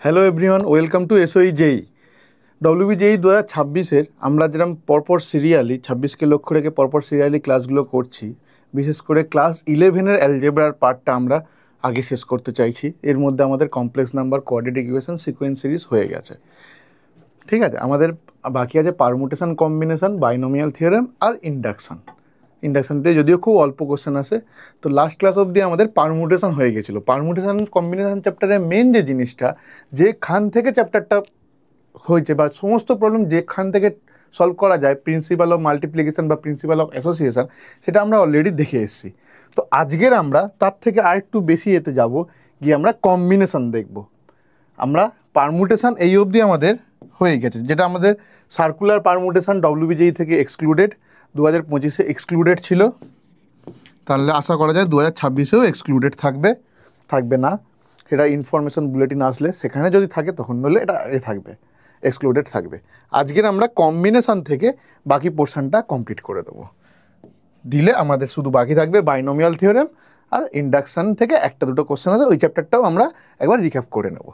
Hello everyone, welcome to SOE JEE. WBJEE 2026-এর আমরা যেরকম পরপর সিরিয়ালি 26কে লক্ষ্য রেখে পরপর সিরিয়ালি ক্লাসগুলো করছি, বিশেষ করে ক্লাস 11-এর অ্যালজেব্রার পার্টটা আমরা আগে শেষ করতে চাইছি। এর মধ্যে আমাদের complex number, quadratic equation, sequence series হয়ে গেছে। ঠিক আছে, আমাদের বাকি আছে পারমুটেশন, কম্বিনেশন, বাইনোমিয়াল থিওরেম আর ইন্ডাকশান। ইন্ডাকশানতে যদিও খুব অল্প কোশ্চেন আসে, তো লাস্ট ক্লাস অবধি আমাদের পারমুটেশন হয়ে গেছিলো। পারমুটেশন কম্বিনেশন চ্যাপ্টারের মেন যে জিনিসটা, যেখান থেকে চ্যাপ্টারটা হয়েছে বা সমস্ত প্রবলেম যেখান থেকে সলভ করা যায়, প্রিন্সিপাল অফ মাল্টিপ্লিকেশন বা প্রিন্সিপাল অফ অ্যাসোসিয়েশন, সেটা আমরা অলরেডি দেখে এসেছি। তো আজকের আমরা তার থেকে আরেকটু বেশি এতে যাব, গিয়ে আমরা কম্বিনেশন দেখব। আমরা পারমুটেশন এই অবধি আমাদের হয়ে গেছে, যেটা আমাদের সার্কুলার পারমুটেশন ডব্লিউবিজেই থেকে এক্সক্লুডেড, 2025-এ এক্সক্লুডেড ছিল। তাহলে আশা করা যায় 2026-এও এক্সক্লুডেড থাকবে না। এটা ইনফরমেশন বুলেটিন আসলে সেখানে যদি থাকে তখন নলে এটা থাকবে, এক্সক্লুডেড থাকবে। আজকের আমরা কম্বিনেশন থেকে বাকি পোর্শনটা কমপ্লিট করে দেবো, দিলে আমাদের শুধু বাকি থাকবে বাইনোমিয়াল থিওরেম আর ইন্ডাকশান থেকে একটা দুটো কোশ্চেন আছে, ওই চ্যাপ্টারটাও আমরা একবার রিক্যাপ করে নেব।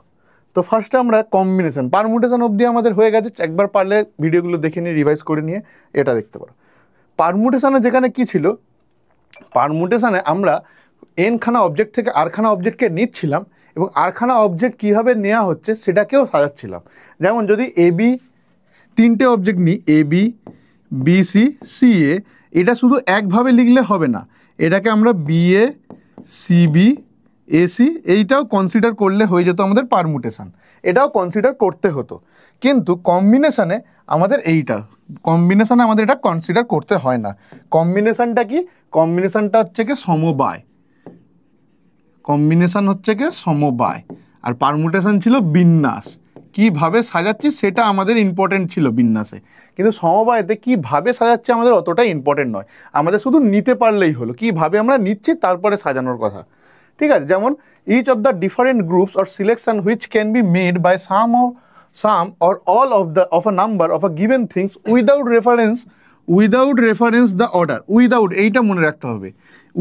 তো ফার্স্টে আমরা কম্বিনেশন, পারমুটেশন অবধি আমাদের হয়ে গেছে, একবার পারলে ভিডিওগুলো দেখে নিয়ে রিভাইজ করে নিয়ে এটা দেখতে পারো। পারমুটেশনে যেখানে কি ছিল, পারমুটেশনে আমরা এনখানা অবজেক্ট থেকে আরখানা অবজেক্টকে নিচ্ছিলাম এবং আরখানা অবজেক্ট কীভাবে নেওয়া হচ্ছে সেটাকেও সাজাচ্ছিলাম। যেমন যদি এবি তিনটে অবজেক্ট নিই, এবি, বিসি, সিএ, এটা শুধু একভাবে লিখলে হবে না, এটাকে আমরা বিএ, সিবি, এসি এইটাও কনসিডার করলে হয়ে যেত আমাদের পারমুটেশন, এটাও কনসিডার করতে হতো। কিন্তু কম্বিনেশানে আমাদের কম্বিনেশানে আমাদের এটা কনসিডার করতে হয় না। কম্বিনেশানটা কি? কম্বিনেশানটা হচ্ছে কি সমবায়, কম্বিনেশান হচ্ছে কি সমবায়, আর পারমুটেশন ছিল বিন্যাস। কীভাবে সাজাচ্ছি সেটা আমাদের ইম্পর্টেন্ট ছিল বিন্যাসে, কিন্তু সমবায়তে কীভাবে সাজাচ্ছি আমাদের অতটা ইম্পর্টেন্ট নয়, আমাদের শুধু নিতে পারলেই হলো, কীভাবে আমরা নিচ্ছি তারপরে সাজানোর কথা। ঠিক আছে, যেমন each of the different groups or selection which can be made by some or all of a number of a given things without reference the order. Without এইটা মনে রাখতে হবে,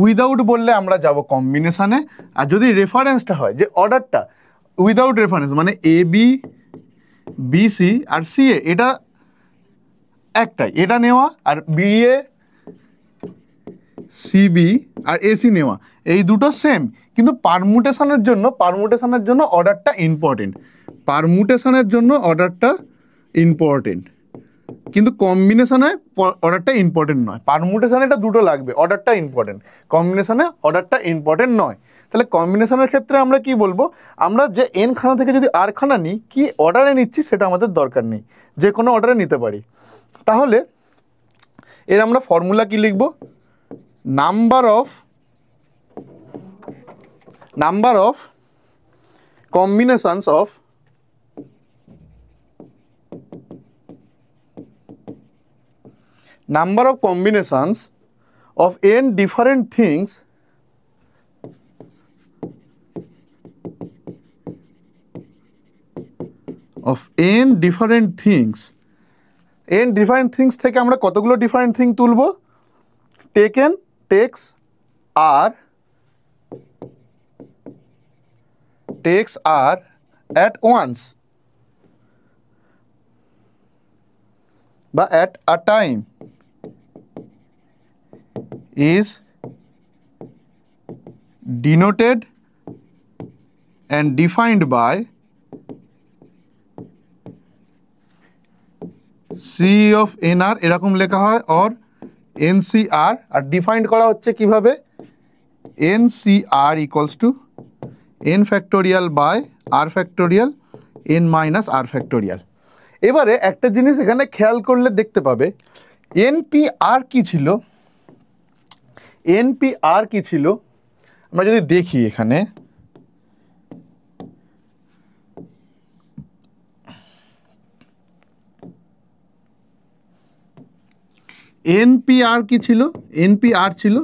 উইদাউট বললে আমরা যাব কম্বিনেশানে, আর যদি রেফারেন্সটা হয় যে অর্ডারটা, উইদাউট রেফারেন্স মানে A B, BC R CA এটা একটাই, এটা নেওয়া, আর বিএ, সিবি আর এসি নেওয়া, এই দুটো সেম। কিন্তু পারমুটেশনের জন্য অর্ডারটা ইম্পর্টেন্ট, কিন্তু কম্বিনেশনে অর্ডারটা ইম্পর্টেন্ট নয়। পারমুটেশনে এটা দুটো লাগবে, অর্ডারটা ইম্পর্টেন্ট, কম্বিনেশনে অর্ডারটা ইম্পর্টেন্ট নয়। তাহলে কম্বিনেশনের ক্ষেত্রে আমরা কি বলবো, আমরা যে এনখানা থেকে যদি আরখানা নিই, কি অর্ডারে নিচ্ছি সেটা আমাদের দরকার নেই, যে কোনো অর্ডারে নিতে পারি। তাহলে এর আমরা ফর্মুলা কি লিখব, number of combinations of n different things থেকে আমরা কতগুলো ডিফারেন্ট থিং তুলব, takes are at once বা at a time is denoted and defined by C of NR, এরকম লেখা হয়, or NCR, আর ডিফাইন্ড করা হচ্ছে কিভাবে, NCR equals to n factorial by r factorial n minus r factorial. এবারে একটা জিনিস এখানে খেয়াল করলে দেখতে পাবে, NPR কি ছিল, আমরা যদি দেখি এখানে, NPR কি ছিল, NPR ছিল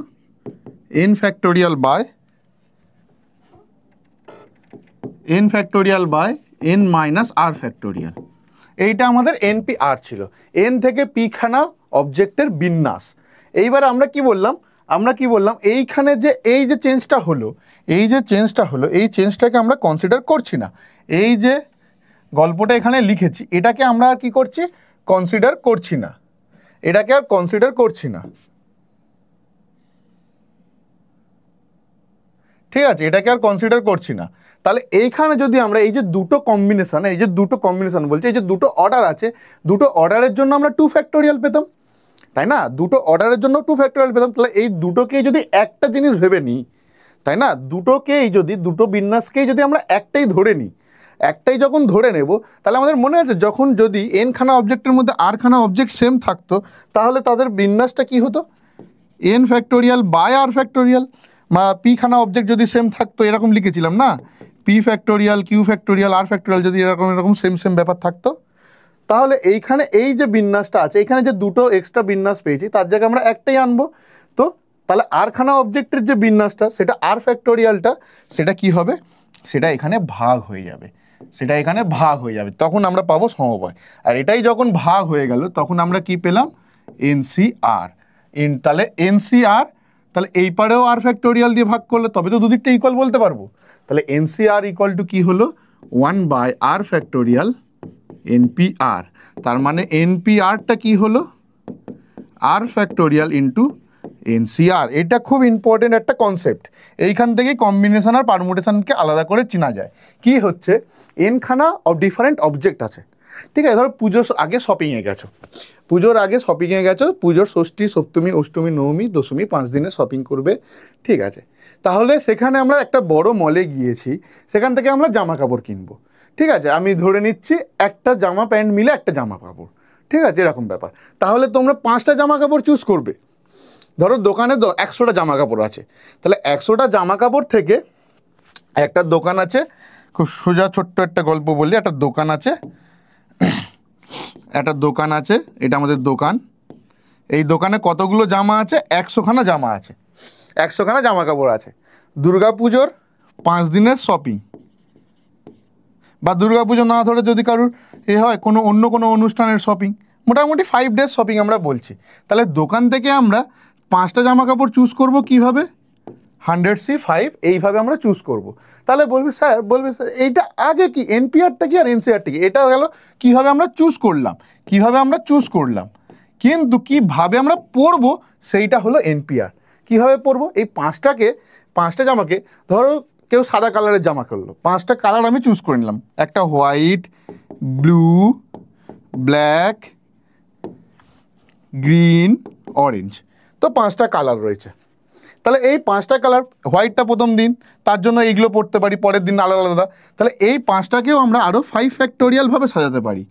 n factorial by n minus r factorial. এইটা আমাদের NPR ছিল, n থেকে p খানা অবজেক্টের বিন্যাস। এইবার আমরা কি বললাম, এইখানে যে এই যে চেঞ্জটা হলো, এই চেঞ্জটাকে আমরা কনসিডার করছি না। এই যে গল্পটা এখানে লিখেছি, এটাকে আমরা আর কি করছি, কনসিডার করছি না, এটাকে আর কনসিডার করছি না, ঠিক আছে, এটাকে আর কনসিডার করছি না। তাহলে এইখানে যদি আমরা এই যে দুটো কম্বিনেশন, এই যে দুটো কম্বিনেশন বলছি, এই যে দুটো অর্ডার আছে, দুটো অর্ডারের জন্য আমরা 2 ফ্যাক্টোরিয়াল পেতাম, তাই না, দুটো অর্ডারের জন্য 2 ফ্যাক্টোরিয়াল পেতাম। তাহলে এই দুটোকেই যদি একটা জিনিস ভেবে নিই, তাই না, দুটোকেই যদি, দুটো বিন্যাসকেই যদি আমরা একটাই ধরে নিই, একটাই যখন ধরে নেব, তাহলে আমাদের মনে আছে যখন যদি এন খানা অবজেক্টের মধ্যে আর খানা অবজেক্ট সেম থাকতো, তাহলে তাদের বিন্যাসটা কি হতো, N factorial by R factorial, বা পি খানা অবজেক্ট যদি সেম থাকতো, এরকম লিখেছিলাম না, P factorial Q factorial R factorial, যদি এরকম এরকম সেম সেম ব্যাপার থাকতো, তাহলে এইখানে এই যে বিন্যাসটা আছে, এইখানে যে দুটো এক্সট্রা বিন্যাস পেয়েছি, তার জায়গায় আমরা একটাই আনবো। তো তাহলে আরখানা অবজেক্টের যে বিন্যাসটা, সেটা আর ফ্যাক্টোরিয়ালটা, সেটা কি হবে, সেটা এখানে ভাগ হয়ে যাবে, সেটা এখানে ভাগ হয়ে যাবে, তখন আমরা পাবো সমবায়। আর এটাই যখন ভাগ হয়ে গেল, তখন আমরা কি পেলাম, এনসিআর। তাহলে এনসিআর, তাহলে এই পারেও আর ফ্যাক্টোরিয়াল দিয়ে ভাগ করলে তবে তো দুদিকটা ইকুয়াল বলতে পারবো। তাহলে এনসিআর ইকুয়াল টু কি হলো, 1/r ফ্যাক্টোরিয়াল এনপিআর। তার মানে এনপিআরটা কি হলো, আর ফ্যাক্টোরিয়াল ইন্টু এনসিআর। এটা খুব ইম্পর্টেন্ট একটা কনসেপ্ট, এইখান থেকেই কম্বিনেশন আর পারমুটেশনকে আলাদা করে চেনা যায়। কি হচ্ছে, এনখানা ডিফারেন্ট অবজেক্ট আছে, ঠিক আছে, ধরো পুজোর আগে শপিংয়ে গেছো, পুজোর আগে শপিংয়ে গেছো, পুজোর ষষ্ঠী সপ্তমী অষ্টমী নবমী দশমী 5 দিনের শপিং করবে, ঠিক আছে। তাহলে সেখানে আমরা একটা বড় মলে গিয়েছি, সেখান থেকে আমরা জামা কাপড় কিনবো, ঠিক আছে, আমি ধরে নিচ্ছি একটা জামা প্যান্ট মিলে একটা জামা কাপড়, ঠিক আছে, এরকম ব্যাপার। তাহলে তোমরা 5টা জামা কাপড় চুজ করবে, ধরো দোকানে 100টা জামা কাপড় আছে, তাহলে 100টা জামা কাপড় থেকে একটা দোকান আছে, খুব সোজা ছোট্ট একটা গল্প বললি, একটা দোকান আছে, একটা দোকান আছে, এটা আমাদের দোকান, এই দোকানে কতগুলো জামা আছে, 100খানা জামা আছে, 100খানা জামা কাপড় আছে। দুর্গাপুজোর 5 দিনের শপিং, বা দুর্গাপুজো না ধরে যদি কারুর এ হয় অন্য কোনো অনুষ্ঠানের শপিং, মোটামুটি 5 ডেজ শপিং আমরা বলছি। তাহলে দোকান থেকে আমরা 5টা জামা কাপড় চুজ করবো, কীভাবে, 100C5 এইভাবে আমরা চুজ করব। তাহলে বলবে স্যার এইটা আগে কি এনপিআরটা কি আর এনসিআরটা কি, এটা গেল কীভাবে আমরা চুজ করলাম, কীভাবে আমরা চুজ করলাম, কিন্তু কীভাবে আমরা পড়বো সেইটা হলো এনপিআর। কীভাবে পড়বো, এই 5টা জামাকে, ধরো কেউ সাদা কালারের জামা করলো, 5টা কালার আমি চুজ করে নিলাম, একটা white, blue, black, green, orange, তো 5টা কালার রয়েছে। তাহলে এই 5টা কালার, হোয়াইটটা প্রথম দিন, তার জন্য এইগুলো পড়তে পারি, পরের দিন আলাদা আলাদা। তাহলে এই 5টাকেও আমরা আরও 5 ফ্যাক্টোরিয়ালভাবে সাজাতে পারি,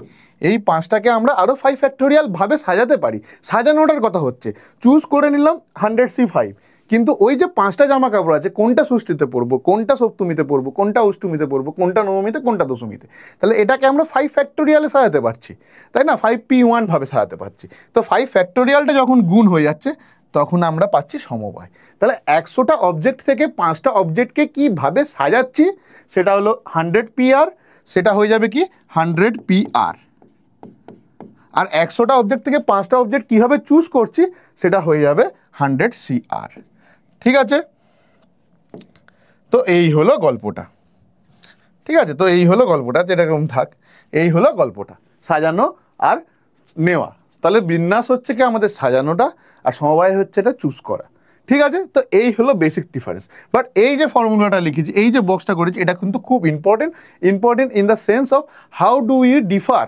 এই 5টাকে আমরা আরও 5 ফ্যাক্টোরিয়ালভাবে সাজাতে পারি। সাজানোটার কথা হচ্ছে, চুজ করে নিলাম 100C5, কিন্তু ওই যে 5টা জামা কাপড় আছে, কোনটা ষষ্ঠীতে পরবো, কোনটা সপ্তমীতে পরবো, কোনটা অষ্টমীতে পরবো, কোনটা নবমীতে, কোনটা দশমীতে, তাহলে এটাকে আমরা 5 ফ্যাক্টোরিয়ালে সাজাতে পারছি, তাই না, 5P1 ভাবে সাজাতে পারছি। তো 5 ফ্যাক্টোরিয়ালটা যখন গুণ হয়ে যাচ্ছে, তখন আমরা পাচ্ছি সমবায়। তাহলে 100টা অবজেক্ট থেকে 5টা অবজেক্টকে কীভাবে সাজাচ্ছি, সেটা হলো 100PR, সেটা হয়ে যাবে কি 100PR। আর 100টা অবজেক্ট থেকে 5টা অবজেক্ট কীভাবে চুজ করছি, সেটা হয়ে যাবে 100CR, ঠিক আছে। তো এই হলো গল্পটা, ঠিক আছে, তো এই হলো গল্পটা, যেরকম থাক, এই হলো গল্পটা, সাজানো আর নেওয়া। তাহলে বিন্যাস হচ্ছে কি আমাদের সাজানোটা, আর সমবায় হচ্ছে এটা চুজ করা, ঠিক আছে। তো এই হলো বেসিক ডিফারেন্স। বাট এই যে ফর্মুলাটা লিখেছি, এই যে বক্সটা করেছি, এটা কিন্তু খুব important in the sense of how do you differ,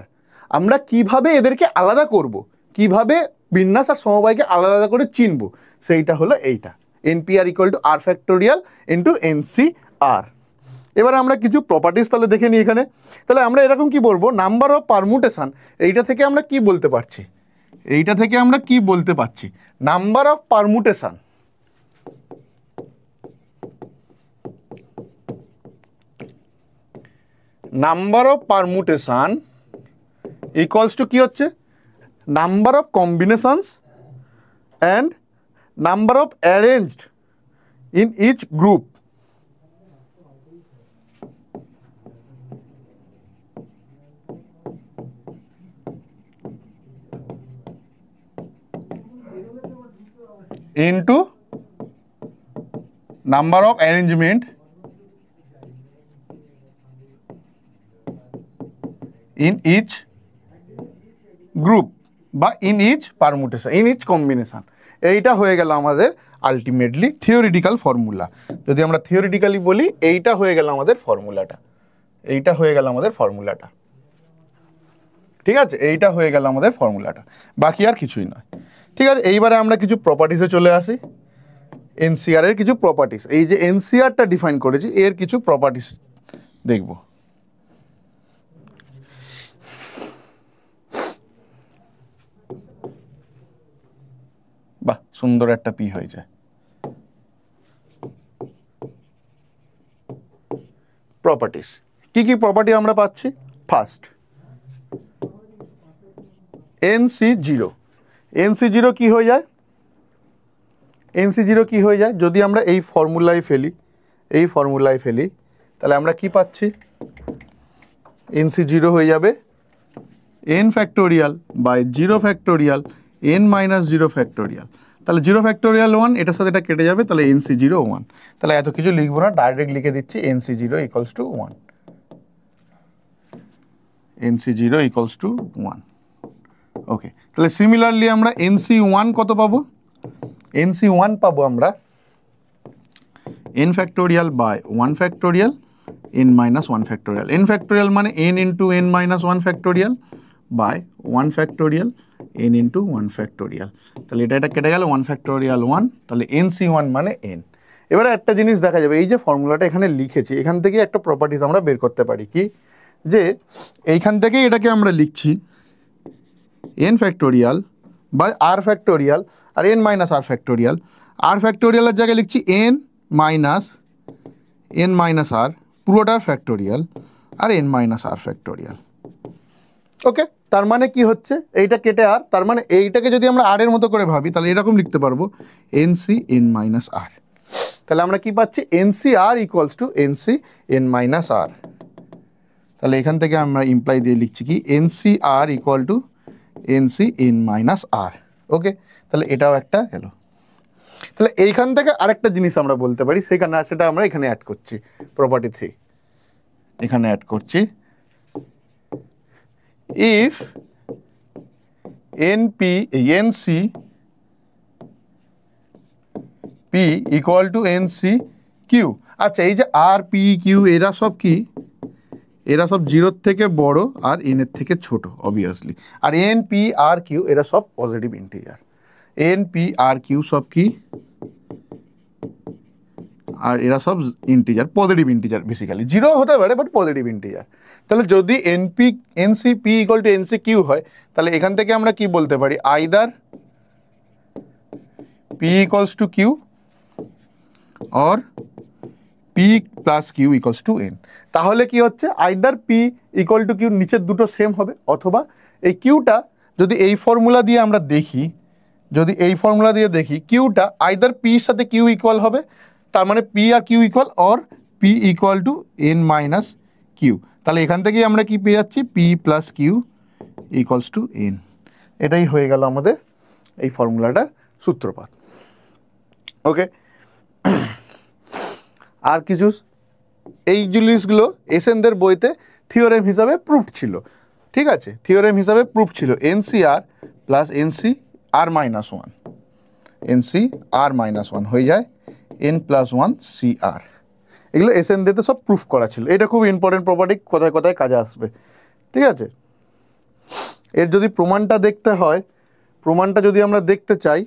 আমরা কিভাবে এদেরকে আলাদা করব, কিভাবে বিন্যাস আর সমবায়কে আলাদা আলাদা করে চিনব, সেইটা হলো এইটা, NPR equal to R factorial into NCR. এবার আমরা কিছু প্রপার্টিস তাহলে দেখে নিই এখানে। তাহলে আমরা এরকম কি বলবো, নাম্বার অফ পারমুটেশন, এইটা থেকে আমরা কি বলতে পারছি, এইটা থেকে আমরা কি বলতে পারছি, number of permutation, number of permutation equals to কি হচ্ছে, number of combinations and number of arranged in each group into number of arrangement in each group বা in each permutation, in each combination. এইটা হয়ে গেল আমাদের ultimately theoretical formula. যদি আমরা theoretically বলি, এইটা হয়ে গেল আমাদের ফর্মুলাটা, এইটা হয়ে গেল আমাদের ফর্মুলাটা। ঠিক আছে, এইটা হয়ে গেল আমাদের ফর্মুলাটা, বাকি আর কিছুই নয়। ঠিক আছে, এইবারে আমরা কিছু প্রপার্টিসে চলে আসি। এনসিআর এর কিছু প্রপার্টিস, এই যে এনসিআরটা ডিফাইন করেছি এর কিছু প্রপার্টিস দেখব। বাহ, সুন্দর একটা পি হয়ে যায়। প্রপার্টিস, কি কি প্রপার্টি আমরা পাচ্ছি? ফার্স্ট NC0, NC0 কি হয়ে যায়? NC0 কি হয়ে যায়? যদি আমরা এই ফর্মুলায় ফেলি, এই ফর্মুলায় ফেলি, তাহলে আমরা কি পাচ্ছি? NC0 হয়ে যাবে n factorial by 0 factorial n minus 0 factorial. তাহলে 0 ফ্যাক্টোরিয়াল 1, এটার সাথে এটা কেটে যাবে, তাহলে NC0 1। তাহলে এত কিছু লিখবো না, ডাইরেক্ট লিখে দিচ্ছি NC0 equals to 1, NC0 equals to 1। ওকে, তাহলে সিমিলারলি আমরা NC1 কত পাবো? NC1 পাবো আমরা n factorial by 1 factorial n minus 1 factorial. n factorial মানে n into n minus 1 factorial by 1 factorial n into 1 factorial. তাহলে এটা কেটে গেল 1 ফ্যাক্টোরিয়াল 1, তাহলে NC1 মানে n। এবারে একটা জিনিস দেখা যাবে, এই যে ফর্মুলাটা এখানে লিখেছি, এখান থেকে একটা প্রপার্টিস আমরা বের করতে পারি, কি যে এইখান থেকে এটাকে আমরা লিখছি n factorial by r factorial আর n minus r factorial. r ফ্যাক্টোরিয়ালের জায়গায় লিখছি n মাইনাস r পুরোটার ফ্যাক্টোরিয়াল আর n minus r factorial. Okay, তার মানে কি হচ্ছে? এইটা কেটে আর, তার মানে এইটাকে যদি আমরা r এর মতো করে ভাবি, তাহলে এরকম লিখতে পারবো NC n মাইনাস r। তাহলে আমরা কি পাচ্ছি? NCR equals to NC n minus r। তাহলে এখান থেকে আমরা ইমপ্লাই দিয়ে লিখছি কি NCR equal to NC n minus r। ওকে, তাহলে এটাও একটা গেল। তাহলে এইখান থেকে আরেকটা জিনিস আমরা বলতে পারি, সেটা আমরা এখানে অ্যাড করছি, প্রপার্টি 3 এখানে অ্যাড করছি। If NC P equal two NC Q। আচ্ছা, এই যে R P Q এরা সব কি? এরা সব 0 থেকে বড় আর n এর থেকে ছোট অবভিয়াসলি। আর n p r q এরা সব positive integer. n p r q সব কি? আর এরা সব ইন্টিজার, পজিটিভ ইন্টিজার, বেসিক্যালি 0 হতে পারে বাট পজিটিভ ইন্টিজার। তাহলে যদি NC P equal two NC Q হয়, তাহলে এখান থেকে আমরা কি বলতে পারি? Either P equals to Q or P plus Q equals to N। তাহলে কি হচ্ছে? Either P equal two Q, নিচের দুটো সেম হবে, অথবা এই কিউটা যদি এই ফর্মুলা দিয়ে আমরা দেখি, যদি এই ফর্মুলা দিয়ে দেখি, কিউটা আইদার P এর সাথে Q ইকুয়াল হবে, তার মানে P আর Q equal, or P equal to N minus Q। তাহলে এখান থেকেই আমরা কি পেয়ে যাচ্ছি? P plus Q equals to N। এটাই হয়ে গেল আমাদের এই ফর্মুলাটার সূত্রপাত। ওকে, আর কিছু এই জিনিসগুলো এসেনদের বইতে থিওরেম হিসাবে প্রুফড ছিল। ঠিক আছে, থিওরেম হিসাবে প্রুফ ছিল NCR plus NCR minus 1, NCR minus 1 হয়ে যায় N প্লাস 1 CR। এগুলো এসেনদেতে সব প্রুফ করা ছিল। এটা খুব ইম্পর্টেন্ট প্রপার্টি, কোথায় কোথায় কাজে আসবে। ঠিক আছে, এর যদি প্রমাণটা দেখতে হয়, প্রমাণটা যদি আমরা দেখতে চাই,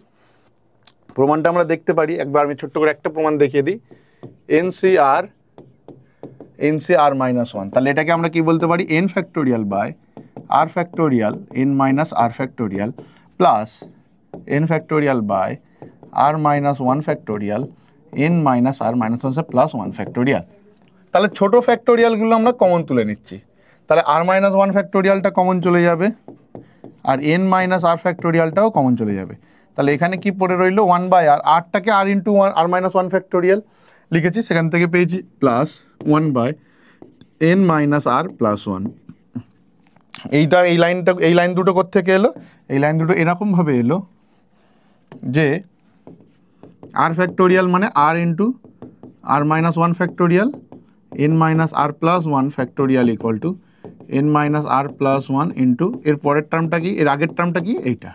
প্রমাণটা আমরা দেখতে পারি। একবার আমি ছোট্ট করে একটা প্রমাণ দেখিয়ে দিই। NCR মাইনাস 1, তাহলে এটাকে আমরা কি বলতে পারি? n factorial by r factorial n minus r factorial plus n factorial by r minus 1 factorial n minus r minus 1 plus 1 factorial. তাহলে ছোট ফ্যাক্টোরিয়ালগুলো আমরা কমন তুলে নিচ্ছি। তাহলে r মাইনাস 1 ফ্যাক্টোরিয়ালটা কমন চলে যাবে, আর n মাইনাস r ফ্যাক্টোরিয়ালটাও কমন চলে যাবে। তাহলে এখানে কি পড়ে রইল? 1 বাই r, rটাকে r into r minus 1 factorial লিখেছি, সেখান থেকে পেয়েছি plus 1 by n minus r plus 1। এইটা এই লাইন দুটো কোত্থেকে এলো? এই লাইন দুটো এরকমভাবে এলো যে r ফ্যাক্টোরিয়াল মানে r into r minus 1 factorial n minus r plus 1 factorial equal to n minus R plus one into এর পরের টার্মটা কি, এর আগের টার্মটা কি, এইটা।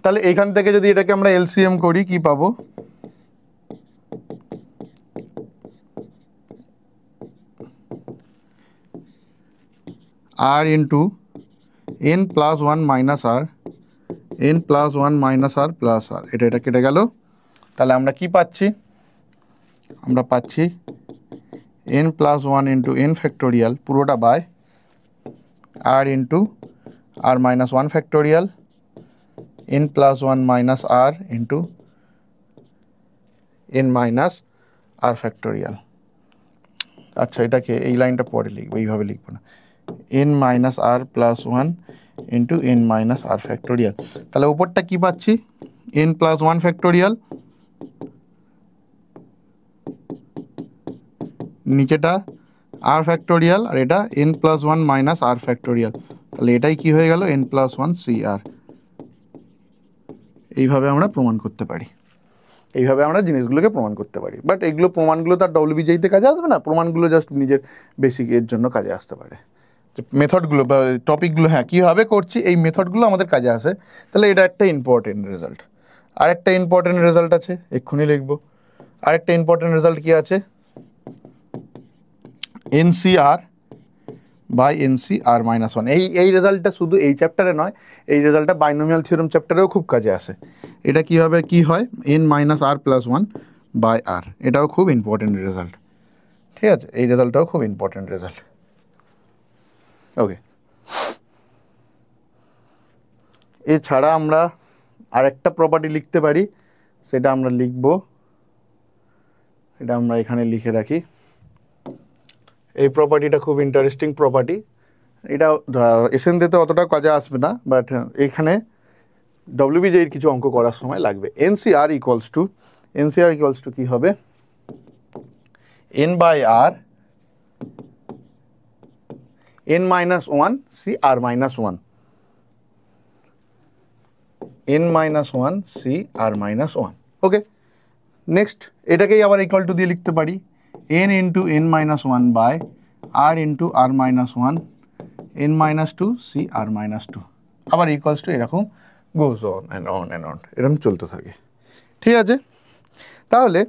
তাহলে এইখান থেকে যদি এটাকে আমরা এলসিএম করি কি পাবো, R into N plus one minus R, N plus one minus R plus R, এটা কেটে গেল। তাহলে আমরা কি পাচ্ছি, আমরা পাচ্ছি N plus one into N factorial পুরোটা by R into R minus one factorial N plus one minus R into N minus R factorial. আচ্ছা, এটাকে এই লাইনটা পরে লিখবো, এইভাবে লিখবো না, N minus R plus one into N minus R factorial. তাহলে উপরটা কি পাচ্ছি, এন প্লাস ওয়ান ফ্যাক্টোরিয়াল, নিচেটা আর ফ্যাক্টোরিয়াল, আর এটা N plus one minus R factorial. তাহলে এটাই কি হয়ে গেল, এন প্লাস ওয়ান সি আর। এইভাবে আমরা প্রমাণ করতে পারি, এইভাবে আমরা জিনিসগুলোকে প্রমাণ করতে পারি। বাট এইগুলো প্রমাণগুলো তার ডব্লিউবিজেইতে কাজে আসবে না, প্রমাণগুলো জাস্ট নিজের বেসিকের জন্য কাজে আসতে পারে। মেথডগুলো বা টপিকগুলো হ্যাঁ কীভাবে করছি এই মেথডগুলো আমাদের কাজে আসে। তাহলে এটা একটা ইম্পর্টেন্ট রেজাল্ট। আরেকটা ইম্পর্টেন্ট রেজাল্ট আছে, এক্ষুনি লিখবো। আরেকটা ইম্পর্টেন্ট রেজাল্ট কী আছে, NCR by NCR minus one. এই রেজাল্টটা শুধু এই চ্যাপ্টারে নয়, এই রেজাল্টটা বাইনোমিয়াল থিওরেম চ্যাপ্টারেও খুব কাজে আসে। এটা কীভাবে কী হয়, N minus R plus one by R, এটাও খুব ইম্পর্টেন্ট রেজাল্ট। ঠিক আছে, এই রেজাল্টটাও খুব ইম্পর্টেন্ট রেজাল্ট। ওকে, এছাড়া আমরা আরেকটা প্রপার্টি লিখতে পারি, সেটা আমরা লিখব, এটা আমরা এখানে লিখে রাখি। এই প্রপার্টিটা খুব ইন্টারেস্টিং প্রপার্টি, এটা এসএনতে অতটা কাজে আসবে না, বাট এখানে ডব্লিউবিজের কিছু অঙ্ক করার সময় লাগবে। এনসিআর ইকুয়ালস টু কী হবে, N by R N minus one C R minus one, N minus one C R minus one. Okay, next এটাকেই আবার ইকুয়াল টু দিয়ে লিখতে পারি, N into N minus one by R into R minus one N minus two C R minus two, আবার equals to এরকম goes on and on and on, এরকম চলতে থাকে। ঠিক আছে, তাহলে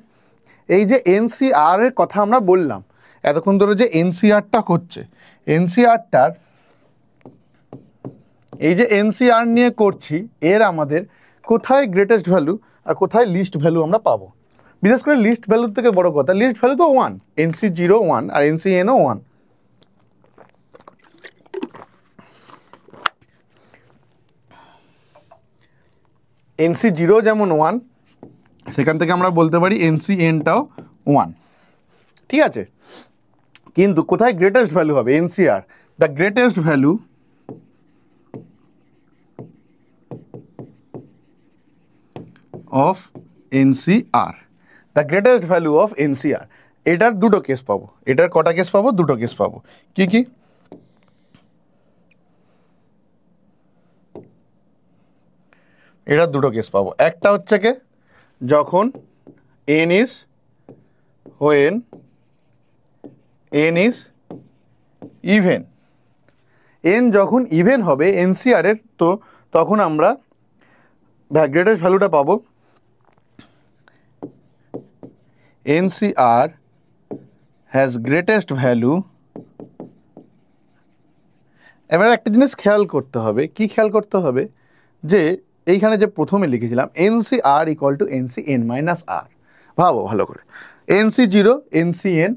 এই যে এনসিআর এর কথা আমরা বললাম এতক্ষণ ধরে, যে এনসিআরটা করছে, এনসিআরটার এই যে এনসিআর নিয়ে করছি, এর আমাদের কোথায় গ্রেটেস্ট ভ্যালু আর কোথায় লিস্ট ভ্যালু আমরা পাবো। বিশেষ করে লিস্ট ভ্যালুর থেকে বড় কথা, লিস্ট ভ্যালু তো ওয়ান, এনসি জিরো ওয়ান আর এনসি এনও ওয়ান। এনসি জিরো যেমন ওয়ান, সেখান থেকে আমরা বলতে পারি এনসি এনটাও ওয়ান। ঠিক আছে, কিন্তু কোথায় গ্রেটেস্ট ভ্যালু হবে, NCR the greatest value of NCR, the greatest value of NCR. এটার দুটো কেস পাবো, এটার কটা কেস পাবো, দুটো কেস পাবো। কি কি, এটার দুটো কেস পাবো। একটা হচ্ছে কি, যখন N is when N is even, N যখন ইভেন হবে এনসিআর এর, তো তখন আমরা গ্রেটেস্ট ভ্যালুটা পাবো এনসিআর হ্যাজ গ্রেটেস্ট ভ্যালু। এবার একটা জিনিস খেয়াল করতে হবে, কি খেয়াল করতে হবে, যে এইখানে যে প্রথমে লিখেছিলাম NCR equal to NC N minus R, ভাবো ভালো করে, এনসি জিরো এনসি এন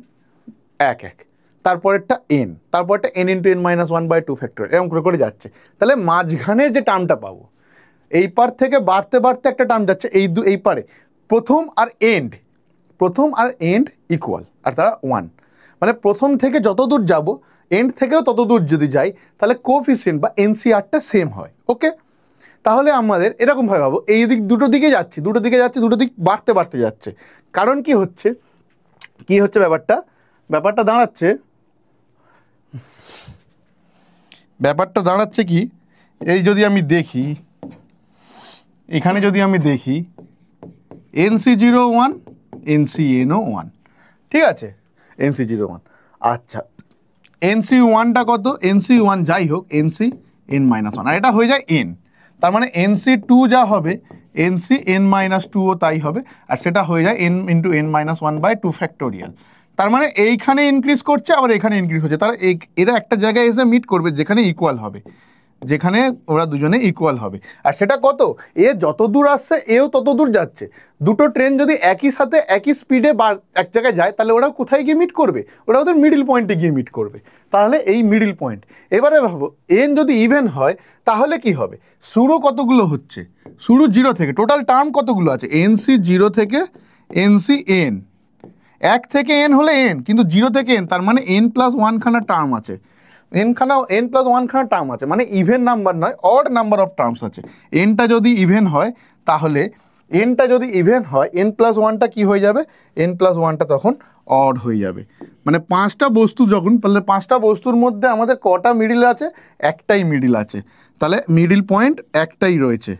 এক এক, তারপরেরটা এন, তারপরটা N into N minus one by two factor, এরকম করে করে যাচ্ছে। তাহলে মাঝখানের যে টার্মটা পাবো, এই পার থেকে বাড়তে বাড়তে একটা টার্ম যাচ্ছে, এই পারে প্রথম আর এন্ড ইকুয়াল, আর তারা ওয়ান, মানে প্রথম থেকে যত দূর যাব এন্ড থেকেও তত দূর যদি যাই, তাহলে কোএফিসিয়েন্ট বা এনসিআরটা সেম হয়। ওকে, তাহলে আমাদের এরকমভাবে ভাবো, এই দিক দুটো দিকে যাচ্ছে, দুটো দিক বাড়তে বাড়তে যাচ্ছে। কারণ কি হচ্ছে ব্যাপারটা দাঁড়াচ্ছে কি, এই যদি আমি দেখি, এখানে যদি আমি দেখি এনসি জিরো ওয়ান এনসি এনও ওয়ান, ঠিক আছে, এনসি জিরো ওয়ান। আচ্ছা, এনসি ওয়ানটা কত, এনসি ওয়ান যাই হোক এনসি এন মাইনাস ওয়ান, আর এটা হয়ে যায় এন, তার মানে এনসি টু যা হবে এনসি এন মাইনাস টুও তাই হবে, আর সেটা হয়ে যায় N into N minus one by two factorial. তার মানে এইখানে ইনক্রিজ করছে আবার এখানে ইনক্রিজ হচ্ছে, তারা এরা একটা জায়গায় এসে মিট করবে যেখানে ইকুয়াল হবে, যেখানে ওরা দুজনে ইকুয়াল হবে। আর সেটা কত, এ যত দূর আসছে এও তত দূর যাচ্ছে। দুটো ট্রেন যদি একই সাথে একই স্পিডে বা এক জায়গায় যায় তাহলে ওরা কোথায় গিয়ে মিট করবে, ওরা ওদের মিডিল পয়েন্টে গিয়ে মিট করবে। তাহলে এই মিডিল পয়েন্ট, এবারে ভাবো এন যদি ইভেন হয় তাহলে কি হবে, শুরু কতগুলো হচ্ছে, শুরু জিরো থেকে, টোটাল টার্ম কতগুলো আছে, এনসি জিরো থেকে এনসি এন, এক থেকে এন হলে এন, কিন্তু জিরো থেকে এন, তার মানে এন প্লাস ওয়ানখানা টার্ম আছে, এন প্লাস ওয়ানখানা টার্ম আছে, মানে ইভেন নাম্বার নয়, অড নাম্বার অফ টার্মস আছে। এনটা যদি ইভেন হয় তাহলে এন প্লাস ওয়ানটা কী হয়ে যাবে, এন প্লাস ওয়ানটা তখন অড হয়ে যাবে। মানে পাঁচটা বস্তু যখন, তাহলে পাঁচটা বস্তুর মধ্যে আমাদের কটা মিডিল আছে, একটাই মিডিল আছে, তাহলে মিডিল পয়েন্ট একটাই রয়েছে,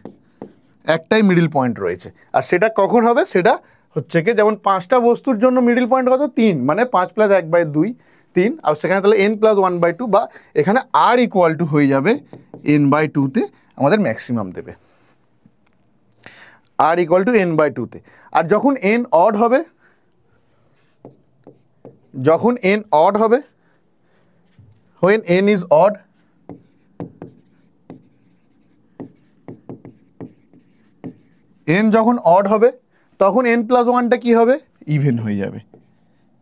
একটাই মিডিল পয়েন্ট রয়েছে। আর সেটা কখন হবে, সেটা হচ্ছে কি যেমন পাঁচটা বস্তুর জন্য মিডিল পয়েন্ট কত, তিন, মানে 5 + 1/2 3, আর সেখানে তাহলে n + 1/2 বা এখানে r = হয়ে যাবে n/2-তে আমাদের ম্যাক্সিমাম দেবে, r = n/2-তে। আর যখন n অড হবে, যখন n অড হবে, when n is odd, n যখন অড হবে তখন n + 1টা কী হবে, ইভেন হয়ে যাবে।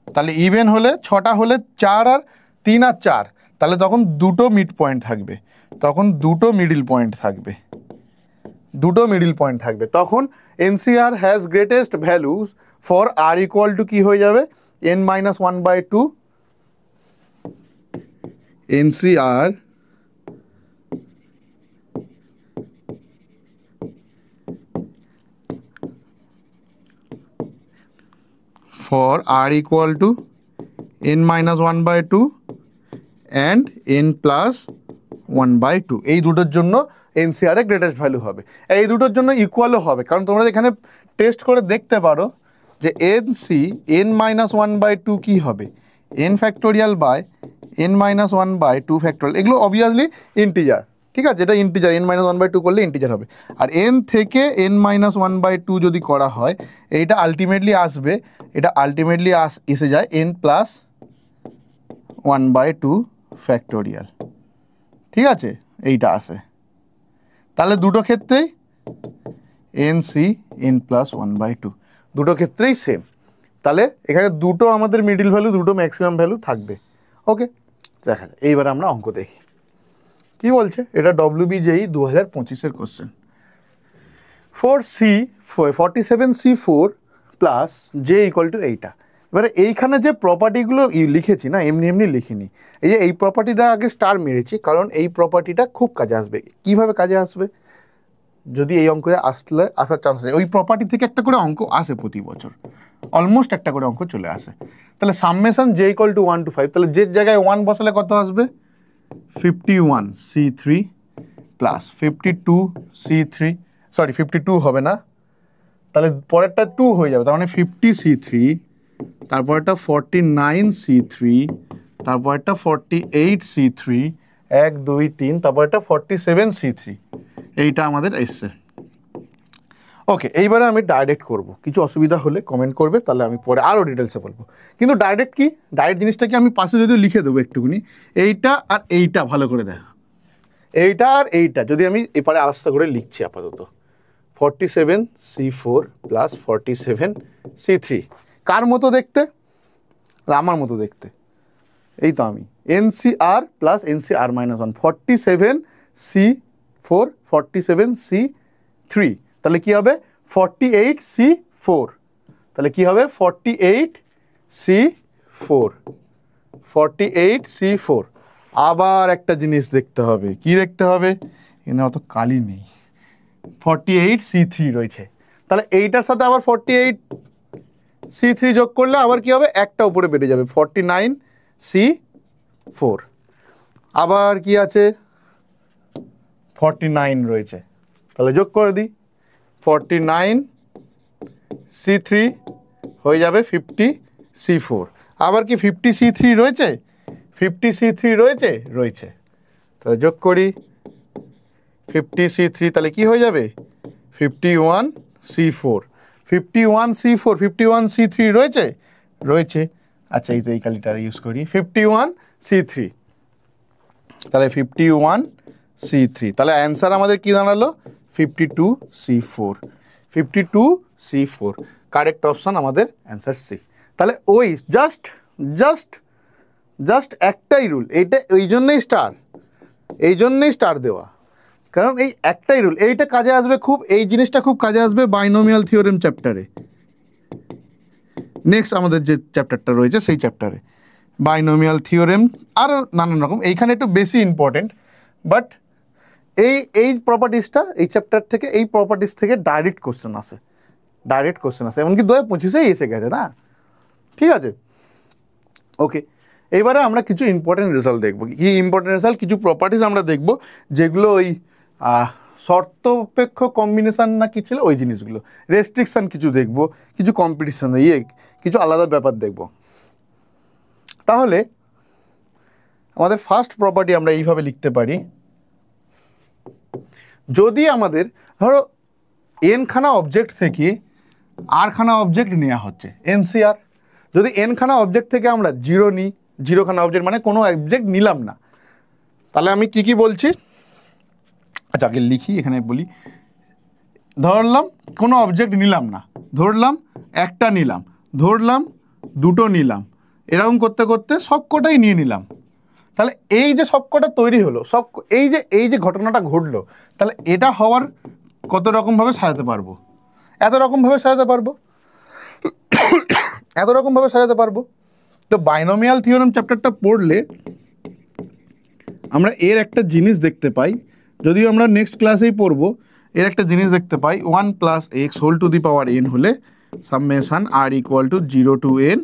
তাহলে ইভেন হলে 6টা হলে 4 আর 3 আর 4, তাহলে তখন দুটো মিড পয়েন্ট থাকবে, তখন দুটো মিডিল পয়েন্ট থাকবে, দুটো মিডিল পয়েন্ট থাকবে। তখন NCR has greatest values for r = কী হয়ে যাবে, n - 1/2 NCR for r = n - 1/2 and n + 1/2, এই দুটোর জন্য এনসিআর এর গ্রেটেস্ট ভ্যালু হবে। আর এই দুটোর জন্য ইকুয়ালও হবে, কারণ তোমরা এখানে টেস্ট করে দেখতে পারো যে এনসি n - 1/2 কী হবে, n factorial by n - 1/2 factorial, এগুলো অবভিয়াসলি ইন্টিজার, ঠিক আছে, এটা ইন্টিজার, n - 1/2 করলে ইন্টিজার হবে। আর n থেকে n - 1/2 যদি করা হয় এইটা আলটিমেটলি আসবে, এটা আলটিমেটলি এসে যায় n + 1/2 ফ্যাক্টোরিয়াল, ঠিক আছে, এইটা আসে। তাহলে দুটো ক্ষেত্রেই এনসি n + 1/2 দুটো ক্ষেত্রেই সেম। তাহলে এখানে দুটো আমাদের মিডিল ভ্যালু, দুটো ম্যাক্সিমাম ভ্যালু থাকবে। ওকে, দেখা যায়। এইবারে আমরা অঙ্ক দেখি কি বলছে। এটা WBJE 2025-এর কোশ্চেন। 47C4 প্লাস J = এইটা। এবারে এইখানে যে প্রপার্টিগুলো লিখেছি না, এমনি এমনি লিখিনি, এই যে এই প্রপার্টিটা আগে স্টার মেরেছি, কারণ এই প্রপার্টিটা খুব কাজে আসবে। কিভাবে কাজে আসবে, যদি এই অঙ্কে আসার চান্স আছে, ওই প্রপার্টি থেকে একটা করে অঙ্ক আসে প্রতি বছর, অলমোস্ট একটা করে অঙ্ক চলে আসে। তাহলে সামেশন J = 1 to 5, তাহলে যে জায়গায় 1 বসালে কত আসবে, 51C3 প্লাস 52C3, সরি 52 হবে না, তাহলে পরেরটা 2 হয়ে যাবে, তার মানে 50C3, তারপরটা 49C3, তারপরটা 48C3, 1 2 3, তারপরটা 47C3, এইটা আমাদের এসছে। ওকে, এইবারে আমি ডাইরেক্ট করব, কিছু অসুবিধা হলে কমেন্ট করবে, তাহলে আমি পরে আরও ডিটেলসে বলবো। কিন্তু ডাইরেক্ট কি, ডাইরেক্ট জিনিসটাকে আমি পাশে যদি লিখে দেবো একটুখানি, এইটা আর এইটা ভালো করে দেখো, এইটা আর এইটা যদি আমি এপারে আলাদা করে লিখছি আপাতত, 47C4 প্লাস 47C3 কার মতো দেখতে, আমার মতো দেখতে, এই তো আমি NCR plus NCR - 1, 47C4 47C3, তাহলে কি হবে 48C4, তাহলে কি হবে 48C4। আবার একটা জিনিস দেখতে হবে, কি দেখতে হবে, এখানে অত কালি নেই, 48C3 রয়েছে, তাহলে এইটার সাথে আবার 48C3 যোগ করলে আবার কি হবে, একটা উপরে বেড়ে যাবে 49C4। আবার কি আছে, 49 রয়েছে, তাহলে যোগ করে দিই, 49C3 হয়ে যাবে 50C4। আবার কি 50C3 রয়েছে, 50C3 রয়েছে, রয়েছে। তাহলে যোগ করি 50C3, তাহলে কি হয়ে যাবে 51C4। 51C4 রয়েছে, রয়েছে। আচ্ছা এই কালিটা ইউজ করি 51C3, তাহলে 51C3, তাহলে অ্যান্সার আমাদের কি দাঁড়ালো 52C4। 52C4 কারেক্ট অপশান আমাদের অ্যান্সার সি। তাহলে ওই জাস্ট একটাই রুল, এইটা এই জন্যই স্টার দেওয়া, কারণ এই একটাই রুল, এইটা কাজে আসবে খুব, এই জিনিসটা খুব কাজে আসবে বাইনোমিয়াল থিওরেম চ্যাপ্টারে। নেক্সট আমাদের যে চ্যাপ্টারটা রয়েছে সেই চ্যাপ্টারে বাইনোমিয়াল থিওরেম আর নানান রকম, এইখানে একটু বেশি ইম্পর্টেন্ট। বাট এই প্রপার্টিসটা এই চ্যাপ্টার থেকে, এই প্রপার্টিস থেকে ডাইরেক্ট কোশ্চেন আসে, এমনকি 2025-এই এসে গেছে না, ঠিক আছে। ওকে, এইবারে আমরা কিছু ইম্পর্টেন্ট রেজাল্ট দেখবো। কি ইম্পর্টেন্ট রেজাল্ট? কিছু প্রপার্টিস আমরা দেখব যেগুলো ওই শর্তপেক্ষ কম্বিনেশান না কি ছিল ওই জিনিসগুলো, রেস্ট্রিকশান কিছু দেখব, কিছু কম্পিটিশান কিছু আলাদা ব্যাপার দেখব। তাহলে আমাদের ফার্স্ট প্রপার্টি আমরা এইভাবে লিখতে পারি, যদি আমাদের ধরো এনখানা অবজেক্ট থেকে আরখানা অবজেক্ট নেওয়া হচ্ছে এনসিআর, যদি এনখানা অবজেক্ট থেকে আমরা 0 নিই, 0খানা অবজেক্ট মানে কোনো অবজেক্ট নিলাম না, তাহলে আমি কি বলছি, আচ্ছা আগে লিখি, এখানে বলি, ধরলাম কোনো অবজেক্ট নিলাম না, ধরলাম একটা নিলাম, ধরলাম দুটো নিলাম, এরকম করতে করতে সবকটাই নিয়ে নিলাম, তাহলে এই যে সবকটা তৈরি হলো, এই যে ঘটনাটা ঘটলো, তাহলে এটা হওয়ার কত রকমভাবে সাজাতে পারবো, এত রকমভাবে সাজাতে পারবো। তো বাইনোমিয়াল থিওরেম চ্যাপ্টারটা পড়লে আমরা এর একটা জিনিস দেখতে পাই, যদিও আমরা নেক্সট ক্লাসেই পড়বো, এর একটা জিনিস দেখতে পাই, 1 + x whole to the power n হলে summation r = 0 to n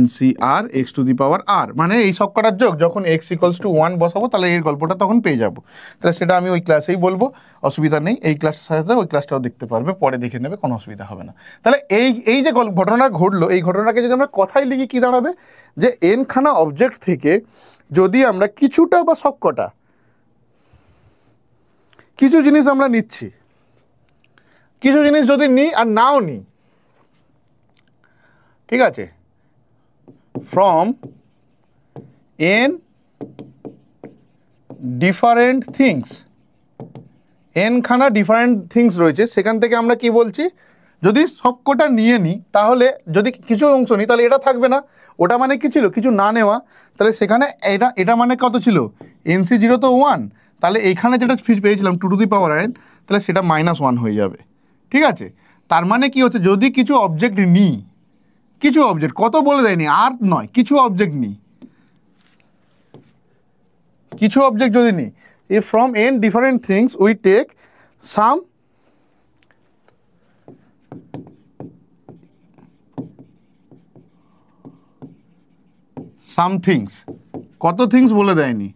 NCR x to the power r, মানে এই সব কটার যোগ, যখন x = 1 বসাবো তাহলে এর গল্পটা তখন পেয়ে যাবো। তাহলে সেটা আমি ওই ক্লাসেই বলবো, অসুবিধা নেই, এই ক্লাসটার সাথে ওই ক্লাসটাও দেখতে পারবে, পরে দেখে নেবে, কোনো অসুবিধা হবে না। তাহলে এই যে ঘটনা ঘটলো, এই ঘটনাকে যদি আমরা কথায় লিখি কী দাঁড়াবে, যে এনখানা অবজেক্ট থেকে যদি আমরা কিছুটা বা সবকটা কিছু জিনিস আমরা নিচ্ছি, কিছু জিনিস যদি নিই আর নাও নিই, ঠিক আছে, from n different things, nখানা ডিফারেন্ট থিংস রয়েছে, সেখান থেকে আমরা কি বলছি, যদি সবকটা নিয়ে নিই, তাহলে যদি কিছু অংশ নিই তাহলে এটা থাকবে না, ওটা মানে কি ছিল, কিছু না নেওয়া, তাহলে সেখানে এটা মানে কত ছিল, NC0 তো 1, তাহলে এইখানে যেটা পেয়েছিলাম 2 to the power n, তাহলে সেটা -1 হয়ে যাবে, ঠিক আছে। তার মানে কি হচ্ছে, যদি কিছু অবজেক্ট নিই, কিছু অবজেক্ট, কত বলে দেয়নি, আর নয়, কিছু অবজেক্ট নিই, কিছু অবজেক্ট যদি নিই, if from n different things we take some things, কত থিংস বলে দেয়নি,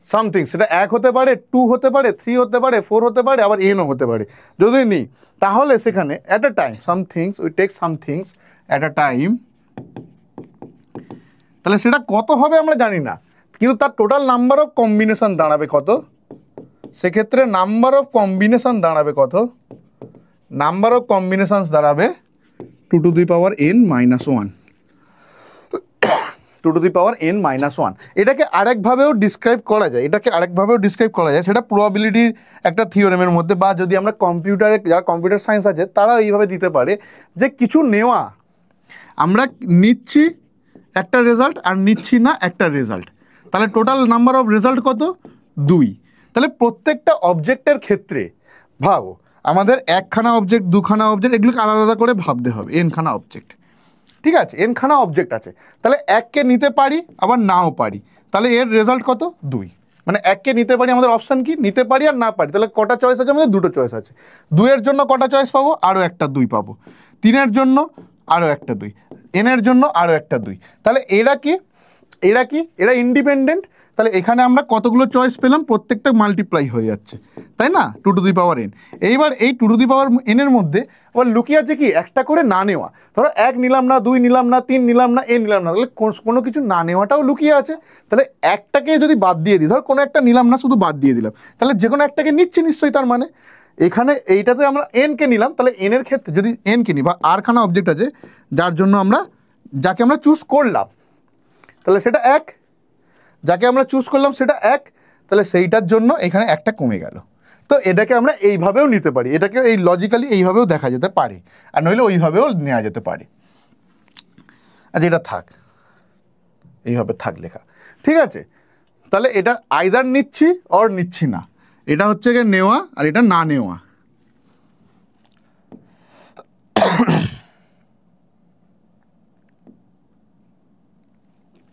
সামথিং, সেটা 1 হতে পারে, 2 হতে পারে, 3 হতে পারে, 4 হতে পারে, আবার nও হতে পারে, যদি নিই তাহলে সেখানে at a time we take some things at a time, তাহলে সেটা কত হবে আমরা জানি না, কিন্তু তার টোটাল নাম্বার অফ কম্বিনেশন দাঁড়াবে কত, সেক্ষেত্রে নাম্বার অফ কম্বিনেশন দাঁড়াবে কত, নাম্বার অফ কম্বিনেশনস দাঁড়াবে 2 to the power n - 1, 2 to the power n - 1। এটাকে আরেকভাবেও ডিসক্রাইব করা যায়, সেটা প্রবাবিলিটির একটা থিওরেমের মধ্যে, বা যদি আমরা কম্পিউটারে, যারা কম্পিউটার সায়েন্স আছে তারা এইভাবে দিতে পারে, যে কিছু নেওয়া, আমরা নিচ্ছি একটা রেজাল্ট আর নিচ্ছি না একটা রেজাল্ট, তাহলে টোটাল নাম্বার অফ রেজাল্ট কত, 2। তাহলে প্রত্যেকটা অবজেক্টের ক্ষেত্রে ভাবো, আমাদের একখানা অবজেক্ট, দুখানা অবজেক্ট, এগুলোকে আলাদা করে ভাবতে হবে, এনখানা অবজেক্ট, ঠিক আছে, এনখানা অবজেক্ট আছে, তাহলে 1কে নিতে পারি আবার নাও পারি, তাহলে এর রেজাল্ট কত, 2, মানে 1কে নিতে পারি, আমাদের অপশান কি, নিতে পারি আর না পারি, তাহলে কটা চয়েস আছে আমাদের, 2টো চয়েস আছে, 2-এর জন্য কটা চয়েস পাবো, আরও একটা 2 পাবো, 3-এর জন্য আরও একটা 2, n-এর জন্য আরও একটা 2, তাহলে এরা কি এরা কি, এরা ইন্ডিপেন্ডেন্ট, তাহলে এখানে আমরা কতগুলো চয়েস পেলাম, প্রত্যেকটা মাল্টিপ্লাই হয়ে যাচ্ছে, তাই না, 2n। এইবার এই 2n এর মধ্যে আবার লুকিয়ে আছে কি, একটা করে না নেওয়া। ধরো 1 নিলাম না, 2 নিলাম না, 3 নিলাম না, n নিলাম না, তাহলে কোনো কিছু না নেওয়াটাও লুকিয়ে আছে। তাহলে একটাকে যদি বাদ দিয়ে দিই, ধর কোনো একটা নিলাম না, শুধু বাদ দিয়ে দিলাম, তাহলে যে কোনো একটাকে নিচ্ছি নিশ্চয়ই। তার মানে এখানে এইটাতে আমরা n-কে নিলাম, তাহলে n এর ক্ষেত্রে যদি n-কে নিই বা r-খানা অবজেক্ট আছে যার জন্য যাকে আমরা চুজ করলাম, তাহলে সেটা 1, যাকে আমরা চুজ করলাম সেটা 1, তাহলে সেইটার জন্য এখানে একটা কমে গেল। তো এটাকে আমরা এইভাবেও নিতে পারি, এটাকে এই লজিক্যালি এইভাবেও দেখা যেতে পারে, আর নইলে ওইভাবেও নেওয়া যেতে পারে। আচ্ছা, এটা থাক, এইভাবে থাক লেখা, ঠিক আছে। তাহলে এটা আইদার নিচ্ছি অর নিচ্ছি না, এটা হচ্ছে গিয়ে নেওয়া আর এটা না নেওয়া।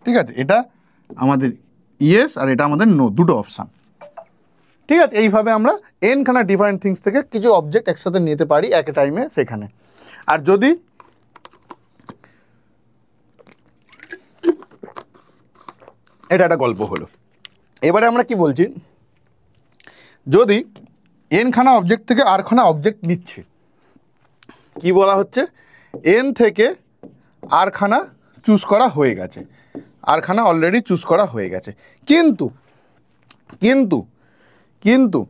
ঠিক আছে, এটা আমাদের ইয়েস আর এটা আমাদের নো, দুটো অপশান। ঠিক আছে, এইভাবে আমরা n-খানা ডিফারেন্ট থিংস থেকে কিছু অবজেক্ট একসাথে নিতে পারি এক টাইমে সেখানে। আর যদি এটা একটা গল্প হলো, এবারে আমরা কি বলছি, যদি n-খানা অবজেক্ট থেকে r-খানা অবজেক্ট নিচ্ছে, কি বলা হচ্ছে, n থেকে r-খানা চুজ করা হয়ে গেছে, r-খানা অলরেডি চুজ করা হয়ে গেছে, কিন্তু কিন্তু কিন্তু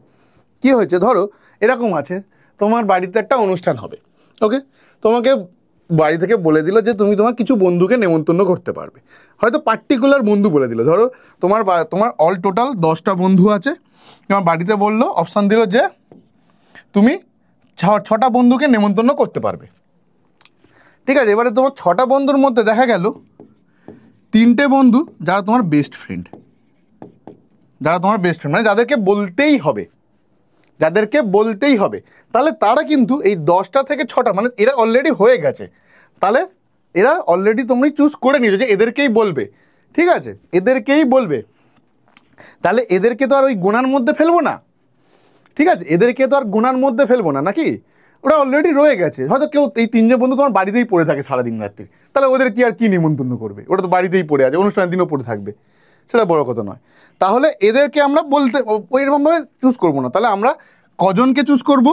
কি হয়েছে, ধরো এরকম আছে, তোমার বাড়িতে একটা অনুষ্ঠান হবে, ওকে, তোমাকে বাড়ি থেকে বলে দিল যে তুমি তোমার কিছু বন্ধুকে নেমন্তন্ন করতে পারবে, হয়তো পার্টিকুলার বন্ধু বলে দিল, ধরো তোমার অল টোটাল 10টা বন্ধু আছে, তোমার বাড়িতে বললো, অপশান দিল যে তুমি 6টা বন্ধুকে নেমন্তন্ন করতে পারবে। ঠিক আছে, এবারে তোমার 6টা বন্ধুর মধ্যে দেখা গেল 3টে বন্ধু যারা তোমার বেস্ট ফ্রেন্ড, মানে যাদেরকে বলতেই হবে, তাহলে তারা কিন্তু এই 10টা থেকে 6টা, মানে এরা অলরেডি হয়ে গেছে, তাহলে এরা অলরেডি তুমি চুজ করে নিয়েছো যে এদেরকেই বলবে। ঠিক আছে, এদেরকেই বলবে, তাহলে এদেরকে তো আর ওই গোনার মধ্যে ফেলবো না, ঠিক আছে, এদেরকে তো আর গোনার মধ্যে ফেলবো না, নাকি, ওরা অলরেডি রয়ে গেছে। হয়তো কেউ এই 3জন বন্ধু তোমার বাড়িতেই পড়ে থাকে সারাদিন রাত্রি, তাহলে ওদের কি আর কি নিমন্ত্রণ করবে, ওরা তো বাড়িতেই পড়ে আছে, অনুষ্ঠানের দিনও পড়ে থাকবে, সেটা বড় কথা নয়। তাহলে এদেরকে আমরা ওইরকমভাবে চুজ করবো না, তাহলে আমরা কজনকে চুজ করব,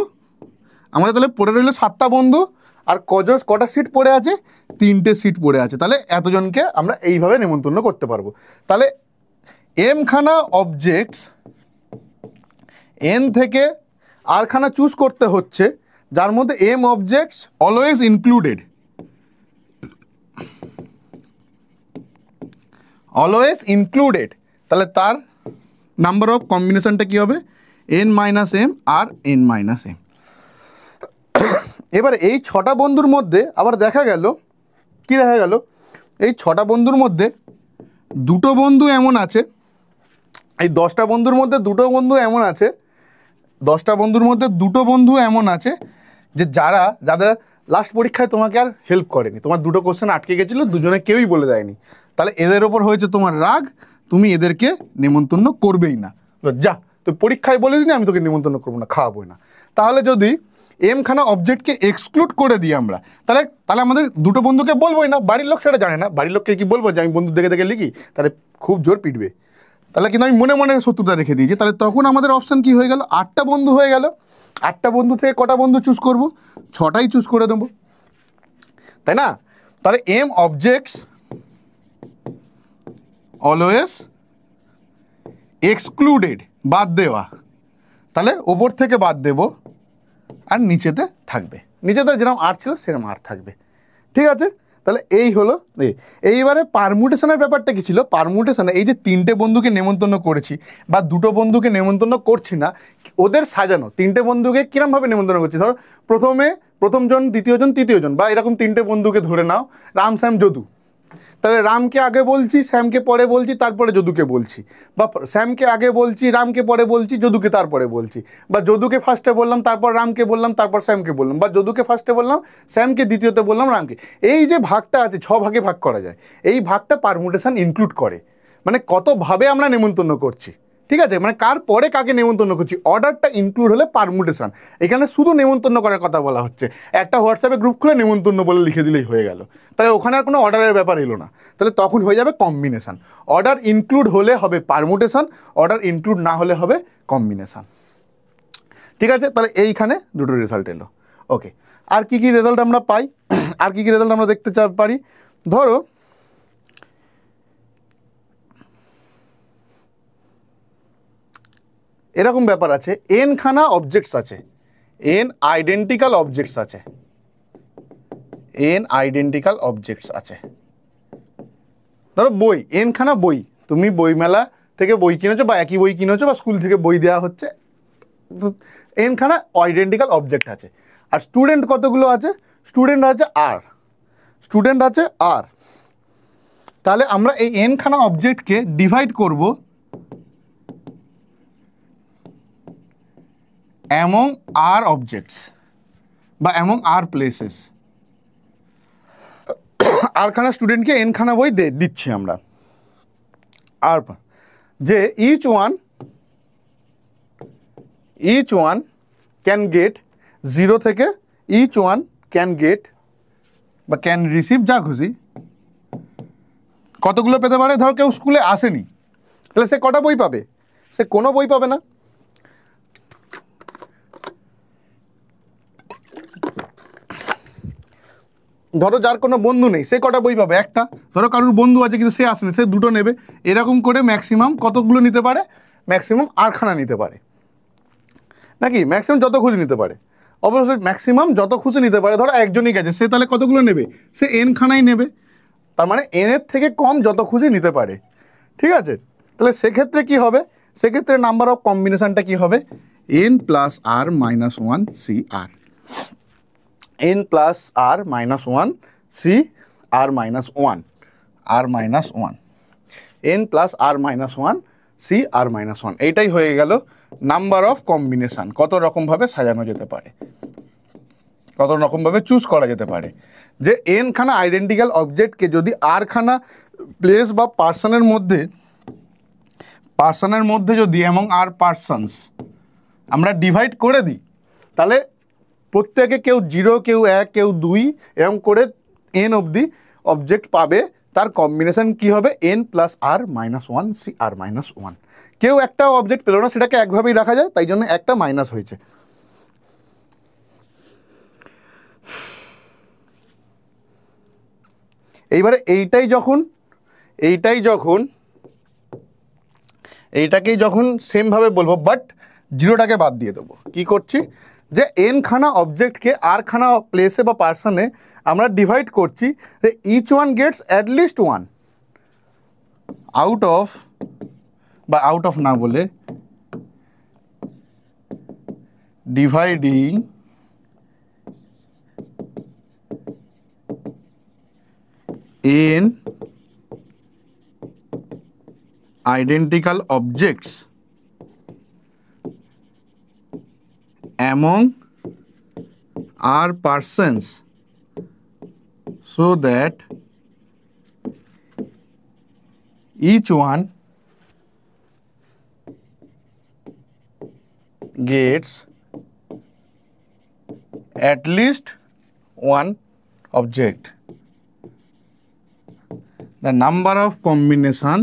আমাদের তাহলে পড়ে রইল 7টা বন্ধু, আর কটা সিট পড়ে আছে, 3টে সিট পড়ে আছে, তাহলে এতজনকে আমরা এইভাবে নিমন্ত্রণ করতে পারবো। তাহলে m-খানা অবজেক্টস n থেকে r-খানা চুজ করতে হচ্ছে, যার মধ্যে m অবজেক্টস অলওয়েজ ইনক্লুডেড, তাহলে তার নাম্বার অফ কম্বিনেশনটা কী হবে, n-m আর n-m। এবার এই 6টা বন্ধুর মধ্যে আবার দেখা গেল, এই 6টা বন্ধুর মধ্যে 2টো বন্ধু এমন আছে, এই 10টা বন্ধুর মধ্যে 2টো বন্ধু এমন আছে, 10টা বন্ধুর মধ্যে 2টো বন্ধু এমন আছে যে যাদের লাস্ট পরীক্ষায় তোমাকে আর হেল্প করেনি, তোমার 2টো কোশ্চেন আটকে গেছিলো, দুজনে কেউই বলে দেয়নি, তাহলে এদের ওপর হয়েছে তোমার রাগ, তুমি এদেরকে নিমন্ত্রণ করবেই না, যা তুই পরীক্ষায় বলে দিনি, আমি তোকে নিমন্ত্রণ করবো না, খাওয়াবোই না। তাহলে যদি m-খানা অবজেক্টকে এক্সক্লুড করে দিই আমরা, তাহলে আমাদের 2টো বন্ধুকে বলবোই না, বাড়ির লোক সেটা জানে না, বাড়ির লোককে কি বলবো যে আমি বন্ধু দেখে লিখি, তাহলে খুব জোর পিটবে, তাহলে কিন্তু আমি মনে মনে শত্রুতা রেখে দিয়েছি, তাহলে তখন আমাদের অপশান কি হয়ে গেল, 8টা বন্ধু হয়ে গেল। 8টা বন্ধু থেকে কটা বন্ধু চুজ করব, 6টাই চুজ করে দেবো, তাই না। তাহলে m অবজেক্টস অলওয়েজ এক্সক্লুডেড, বাদ দেওয়া, তাহলে ওপর থেকে বাদ দেব আর নিচেতে থাকবে, নিচেতে যেরকম আর ছিল সেরকম আর থাকবে। ঠিক আছে, তাহলে এই হলো। এইবারে পারমুটেশনের ব্যাপারটা কি ছিল, পারমুটেশনে এই যে 3টে বন্ধুকে নেমন্তন্ন করেছি বা 2টো বন্ধুকে নেমন্তন্ন করছি না, ওদের সাজানো 3টে বন্ধুকে কীরমভাবে নেমন্তন্ন করছি, ধরো প্রথমজন, দ্বিতীয়জন, তৃতীয়জন, বা এরকম 3টে বন্ধুকে ধরে নাও, রাম, শ্যাম, যদু, তাহলে রামকে আগে বলছি, শ্যামকে পরে বলছি, তারপরে যদুকে বলছি, বা শ্যামকে আগে বলছি, রামকে পরে বলছি, যদুকে তারপরে বলছি, বা যদুকে ফার্স্টে বললাম, তারপর রামকে বললাম, তারপর শ্যামকে বললাম, বা যদুকে ফার্স্টে বললাম, শ্যামকে দ্বিতীয়তে বললাম, রামকে। এই যে ভাগটা আছে, 6 ভাগে ভাগ করা যায়, এই ভাগটা পারমুটেশন ইনক্লুড করে, মানে কতভাবে আমরা নেমন্তন্ন করছি। ঠিক আছে, মানে কার পরে কাকে নেমন্তন্ন করছি, অর্ডারটা ইনক্লুড হলে পারমুটেশন। এখানে শুধু নেমন্তন্ন করার কথা বলা হচ্ছে, একটা হোয়াটসঅ্যাপে গ্রুপ খুলে নেমন্তন্ন বলে লিখে দিলেই হয়ে গেল, তাহলে ওখানে আর কোনো অর্ডারের ব্যাপার এলো না, তাহলে তখন হয়ে যাবে কম্বিনেশন। অর্ডার ইনক্লুড হলে হবে পারমুটেশন, অর্ডার ইনক্লুড না হলে হবে কম্বিনেশন। ঠিক আছে, তাহলে এইখানে দুটো রেজাল্ট এলো। ওকে, আর কি কি রেজাল্ট আমরা পাই, আর কি কি রেজাল্ট আমরা দেখতে পারি, ধরো এরকম ব্যাপার আছে, এন খানা অবজেক্টস আছে, এন আইডেন্টিক্যাল অবজেক্টস আছে, এন আইডেন্টিক্যাল অবজেক্টস আছে। ধরো বই, এন খানা বই, তুমি বইমেলা থেকে বই কিনেছো বা একই বই কিনেছো বা স্কুল থেকে বই দেওয়া হচ্ছে, এন খানা আইডেন্টিক্যাল অবজেক্ট আছে। আর স্টুডেন্ট কতগুলো আছে, স্টুডেন্ট আছে আর, স্টুডেন্ট আছে আর। তাহলে আমরা এই এন খানা অবজেক্টকে ডিভাইড করব among r objects বা among r places। আর খানা স্টুডেন্টকে এন খানা বই দিচ্ছি আমরা, আর যে ইচ ওয়ান ক্যান গেট, 0 থেকে ইচ ওয়ান ক্যান গেট বা ক্যান রিসিভ, যা খুশি, কতগুলো পেতে পারে। ধরো কেউ স্কুলে আসেনি, তাহলে সে কটা বই পাবে, সে কোনো বই পাবে না। ধরো যার কোনো বন্ধু নেই, সে কটা বই পাবে, একটা। ধরো কারোর বন্ধু আছে কিন্তু সে আসেনি, সে দুটো নেবে। এরকম করে ম্যাক্সিমাম কতগুলো নিতে পারে, ম্যাক্সিমাম আটখানা নিতে পারে, নাকি ম্যাক্সিমাম যত খুশি নিতে পারে, অবশ্যই ম্যাক্সিমাম যত খুশি নিতে পারে। ধরো একজনই গেছে, সে তাহলে কতগুলো নেবে, সে এন খানাই নেবে, তার মানে এনের থেকে কম যত খুশি নিতে পারে। ঠিক আছে, তাহলে সেক্ষেত্রে কি হবে, সেক্ষেত্রে নাম্বার অফ কম্বিনেশনটা কি হবে, N plus R minus one C আর, n plus R minus one C R minus one, আর minus one, N plus R minus one C R minus one. এইটাই হয়ে গেল নাম্বার অফ কম্বিনেশান, কত রকমভাবে সাজানো যেতে পারে, কত রকমভাবে চুজ করা যেতে পারে। যে এন খানা আইডেন্টিক্যাল অবজেক্টকে যদি আর খানা প্লেস বা পার্সনের মধ্যে যদি এমং আর পার্সনস আমরা ডিভাইড করে দিই, তাহলে প্রত্যেকে কেউ 0, কেউ 1, কেউ 2 এরকম করে এন অবধি অবজেক্ট পাবে। তার কম্বিনেশন কি হবে, N plus R minus one C R minus one. কেউ একটা অবজেক্ট পেল না, সেটাকে একভাবেই রাখা যায়, তাই জন্য একটা মাইনাস হয়েছে। এইবারে এইটাকেই যখন সেমভাবে বলবো, বাট 0টাকে বাদ দিয়ে দেবো। কি করছি, যে এন খানা অবজেক্টকে আর খানা প্লেসে বা পার্সনে আমরা ডিভাইড করছি, each one gets at least one out of না বলে dividing N identical objects among r persons so that each one gets at least one object. The number of combination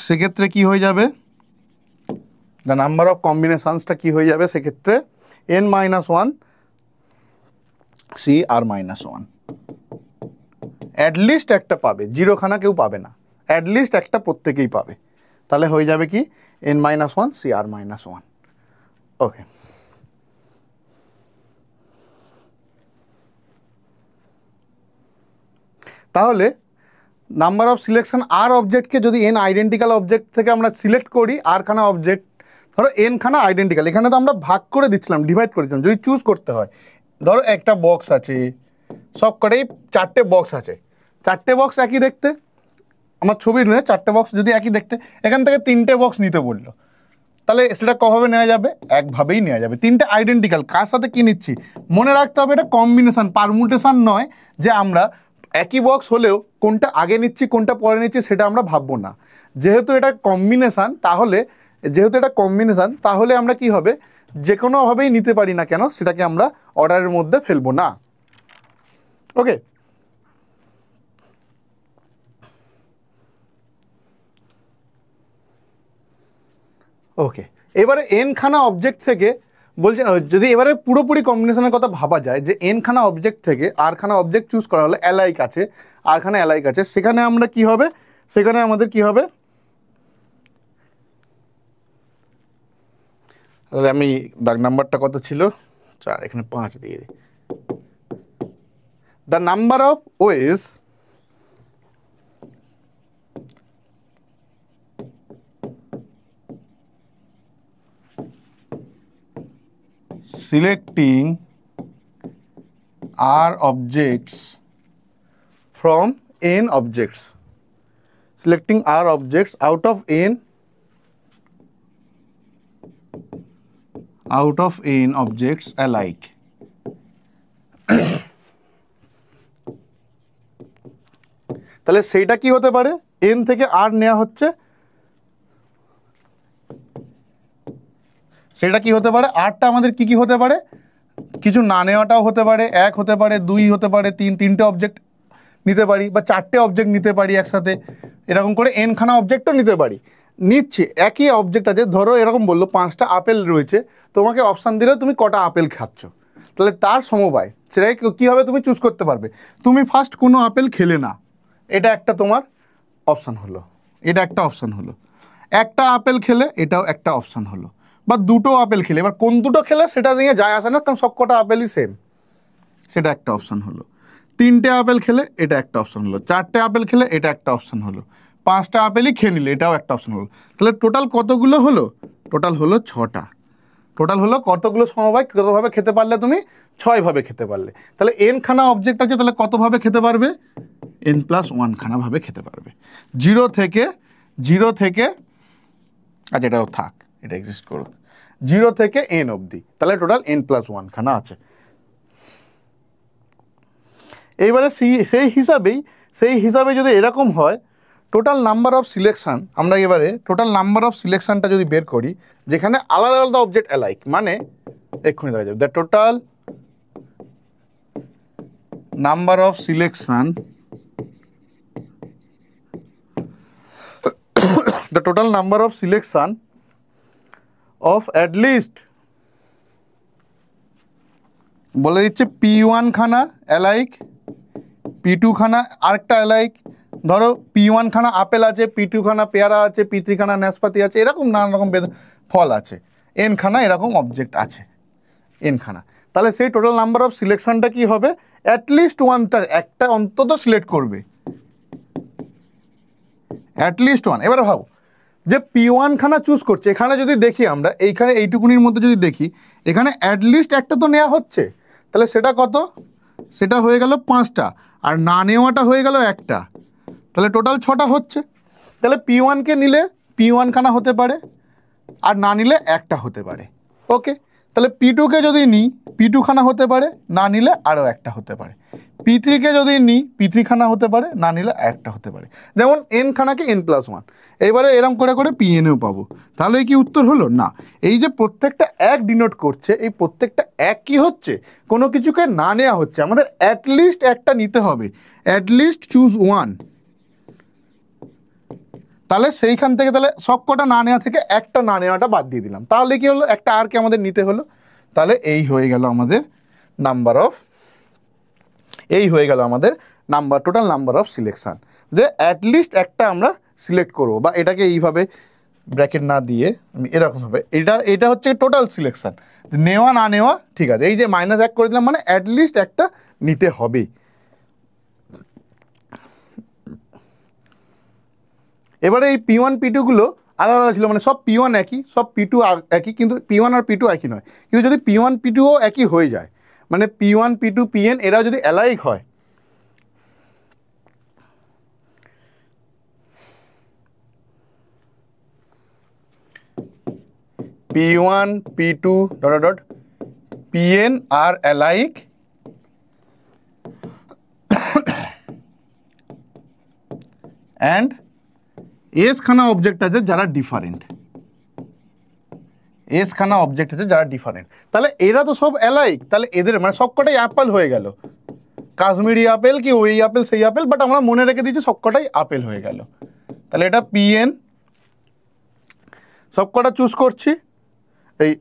সেক্ষেত্রে কি হয়ে যাবে, দ্য নাম্বার অফ কম্বিনেশনসটা কি হয়ে যাবে সেক্ষেত্রে, N minus one C R minus one. At least একটা পাবে, 0 খানা কেউ পাবে না, অ্যাটলিস্ট একটা প্রত্যেকেই পাবে। তাহলে হয়ে যাবে কি, N minus one C R minus one. ওকে, তাহলে নাম্বার অফ সিলেকশন আর অবজেক্টকে যদি এন আইডেন্টিক্যাল অবজেক্ট থেকে আমরা সিলেক্ট করি, আর খানা অবজেক্ট, ধরো এন খানা আইডেন্টিক্যাল, এখানে তো আমরা ভাগ করে দিচ্ছিলাম, ডিভাইড করে দিচ্ছিলাম। যদি চুজ করতে হয়, ধরো একটা বক্স আছে, সব কটাই 4টে বক্স আছে, 4টে বক্স একই দেখতে, আমার ছবির নয়, 4টে বক্স যদি একই দেখতে, এখান থেকে 3টে বক্স নিতে বললো, তাহলে সেটা কভাবে নেওয়া যাবে, একভাবেই নেওয়া যাবে। 3টে আইডেন্টিক্যাল, কার সাথে কী নিচ্ছি মনে রাখতে হবে, এটা কম্বিনেশান, পারমুটেশান নয় যে আমরা একই বক্স হলেও কোনটা আগে নিচ্ছি কোনটা পরে নিচ্ছি সেটা আমরা ভাববো না। যেহেতু এটা কম্বিনেশান তাহলে আমরা কি হবে, যে কোনোভাবেই নিতে পারি না কেন সেটাকে আমরা অর্ডারের মধ্যে ফেলবো না। ওকে, ওকে, এবারে এন খানা অবজেক্ট থেকে বলছে, যদি এবারে পুরোপুরি কম্বিনেশনের কথা ভাবা যায় যে এন খানা অবজেক্ট থেকে আর খানা অবজেক্ট চুজ করা হলে অ্যালাইক আছে, আর খানা অ্যালাইক আছে, সেখানে আমরা কি হবে, সেখানে আমাদের কি হবে, তাহলে আমি দাগ নাম্বারটা কত ছিল 4, এখানে 5 দিয়ে দিই। The number of ways selecting R objects from n objects, selecting R objects out of n objects alike. তাহলে সেইটা কি হতে পারে, n থেকে r নেওয়া হচ্ছে, সেটা কি হতে পারে, আরটা আমাদের কি কি হতে পারে, কিছু না নেওয়াটাও হতে পারে, 1 হতে পারে, 2 হতে পারে, 3টে অবজেক্ট নিতে পারি, বা 4টে অবজেক্ট নিতে পারি একসাথে, এরকম করে n খানা অবজেক্টও নিতে পারি। নিচ্ছি একই অবজেক্ট আছে, ধরো এরকম বললো 5টা আপেল রয়েছে, তোমাকে অপশান দিলেও তুমি কটা আপেল খাচ্ছ, তাহলে তার সমবায় সেটাই কীভাবে তুমি চুজ করতে পারবে। তুমি ফার্স্ট কোনো আপেল খেলে না, এটা একটা তোমার অপশান হলো, এটা একটা অপশান হলো, একটা আপেল খেলে এটাও একটা অপশান হলো, বা 2টো আপেল খেলে, এবার কোন 2টো খেলে সেটা নিয়ে যায় আসে না, কারণ সব কটা আপেলই সেম, সেটা একটা অপশান হলো। 3টে আপেল খেলে এটা একটা অপশান হলো, 4টে আপেল খেলে এটা একটা অপশান হলো, 5টা আপেলই খেয়ে নিলে এটাও একটা অপশান হলো। তাহলে টোটাল কতগুলো হলো, টোটাল হলো 6টা। টোটাল হলো কতগুলো সমবায়, কতভাবে খেতে পারলে তুমি, 6ভাবে খেতে পারলে। তাহলে n খানা অবজেক্ট আছে, তাহলে কতভাবে খেতে পারবে, n+1 খানা ভাবে খেতে পারবে। 0 থেকে আচ্ছা এটাও থাক, এটা এক্সিস্ট করুক, 0 থেকে n অবধি, তাহলে টোটাল n+1 খানা আছে। এইবারে সেই হিসাবে যদি এরকম হয়, টোটাল নাম্বার অফ সিলেকশান, আমরা এবারে টোটাল নাম্বার অফ সিলেকশানটা যদি বের করি, যেখানে আলাদা আলাদা অবজেক্ট অ্যালাইক, মানে এক্ষুনি দেখা যাবে the total number of selection, the total number of selection of at least বলে দিচ্ছে P1 খানা অ্যালাইক, P2 খানা আরেকটা অ্যালাইক, ধরো P1 খানা আপেল আছে, P2 খানা পেয়ারা আছে, P3 খানা নাশপাতি আছে, এরকম নানান রকম ফল আছে, n খানা এরকম অবজেক্ট আছে, n খানা। তাহলে সেই টোটাল নাম্বার অফ সিলেকশনটা কি হবে, অ্যাটলিস্ট একটা অন্তত সিলেক্ট করবে, অ্যাটলিস্ট 1। এবারে ভাবো যে P1 খানা চুজ করছে, এখানে যদি দেখি আমরা এইখানে এইটুকুনির মধ্যে যদি দেখি, এখানে অ্যাটলিস্ট একটা তো নেওয়া হচ্ছে, তাহলে সেটা কত, সেটা হয়ে গেল 5টা, আর না নেওয়াটা হয়ে গেল একটা, তাহলে টোটাল 6টা হচ্ছে। তাহলে P1কে নিলে P1 খানা হতে পারে, আর না নিলে একটা হতে পারে। ওকে, তাহলে P2কে যদি নিই P2 খানা হতে পারে, না নিলে আরও একটা হতে পারে। P3কে যদি নিই P3 খানা হতে পারে, না নিলে একটা হতে পারে। যেমন n খানাকে n+1, এবারে এরম করে করে Pnও পাবো। তাহলে কি উত্তর হলো না, এই যে প্রত্যেকটা এক ডিনোট করছে, এই প্রত্যেকটা এক কি হচ্ছে, কোনো কিছুকে না নেওয়া হচ্ছে, আমাদের অ্যাটলিস্ট একটা নিতে হবে, অ্যাটলিস্ট চুজ 1। তাহলে সেইখান থেকে তাহলে সব কটা না নেওয়া থেকে একটা না নেওয়াটা বাদ দিয়ে দিলাম, তাহলে কি হলো, একটা আর কি আমাদের নিতে হলো। তাহলে এই হয়ে গেল আমাদের টোটাল নাম্বার অফ সিলেকশান, যে অ্যাটলিস্ট একটা আমরা সিলেক্ট করবো, বা এটাকে এইভাবে ব্র্যাকেট না দিয়ে আমি এরকমভাবে, এটা হচ্ছে টোটাল সিলেকশান, নেওয়া না নেওয়া ঠিক আছে, এই যে -1 করে দিলাম, মানে অ্যাটলিস্ট একটা নিতে হবে। এবারে এই P1 P2গুলো আলাদা আলাদা ছিল, মানে সব P1 একই, সব P2 একই, কিন্তু P1 আর P2 একই নয়। কিন্তু যদি P1 P2ও একই হয়ে যায়, মানে P1 P2 Pn এরাও যদি অ্যালাইক হয়, P1 P2 ... Pn are alike and S খানা অবজেক্ট আছে যারা ডিফারেন্ট, এস খানা অবজেক্ট আছে যারা ডিফারেন্ট। তাহলে এরা তো সব অ্যালাইক, তাহলে এদের মানে সবকটাই অ্যাপেল হয়ে গেল, কাশ্মীরি আপেল কি ওই আপেল সেই আপেল, বাট আমরা মনে রেখে দিচ্ছি সবকটাই আপেল হয়ে গেল। তাহলে এটা পিএন সবকটা চুজ করছি, এই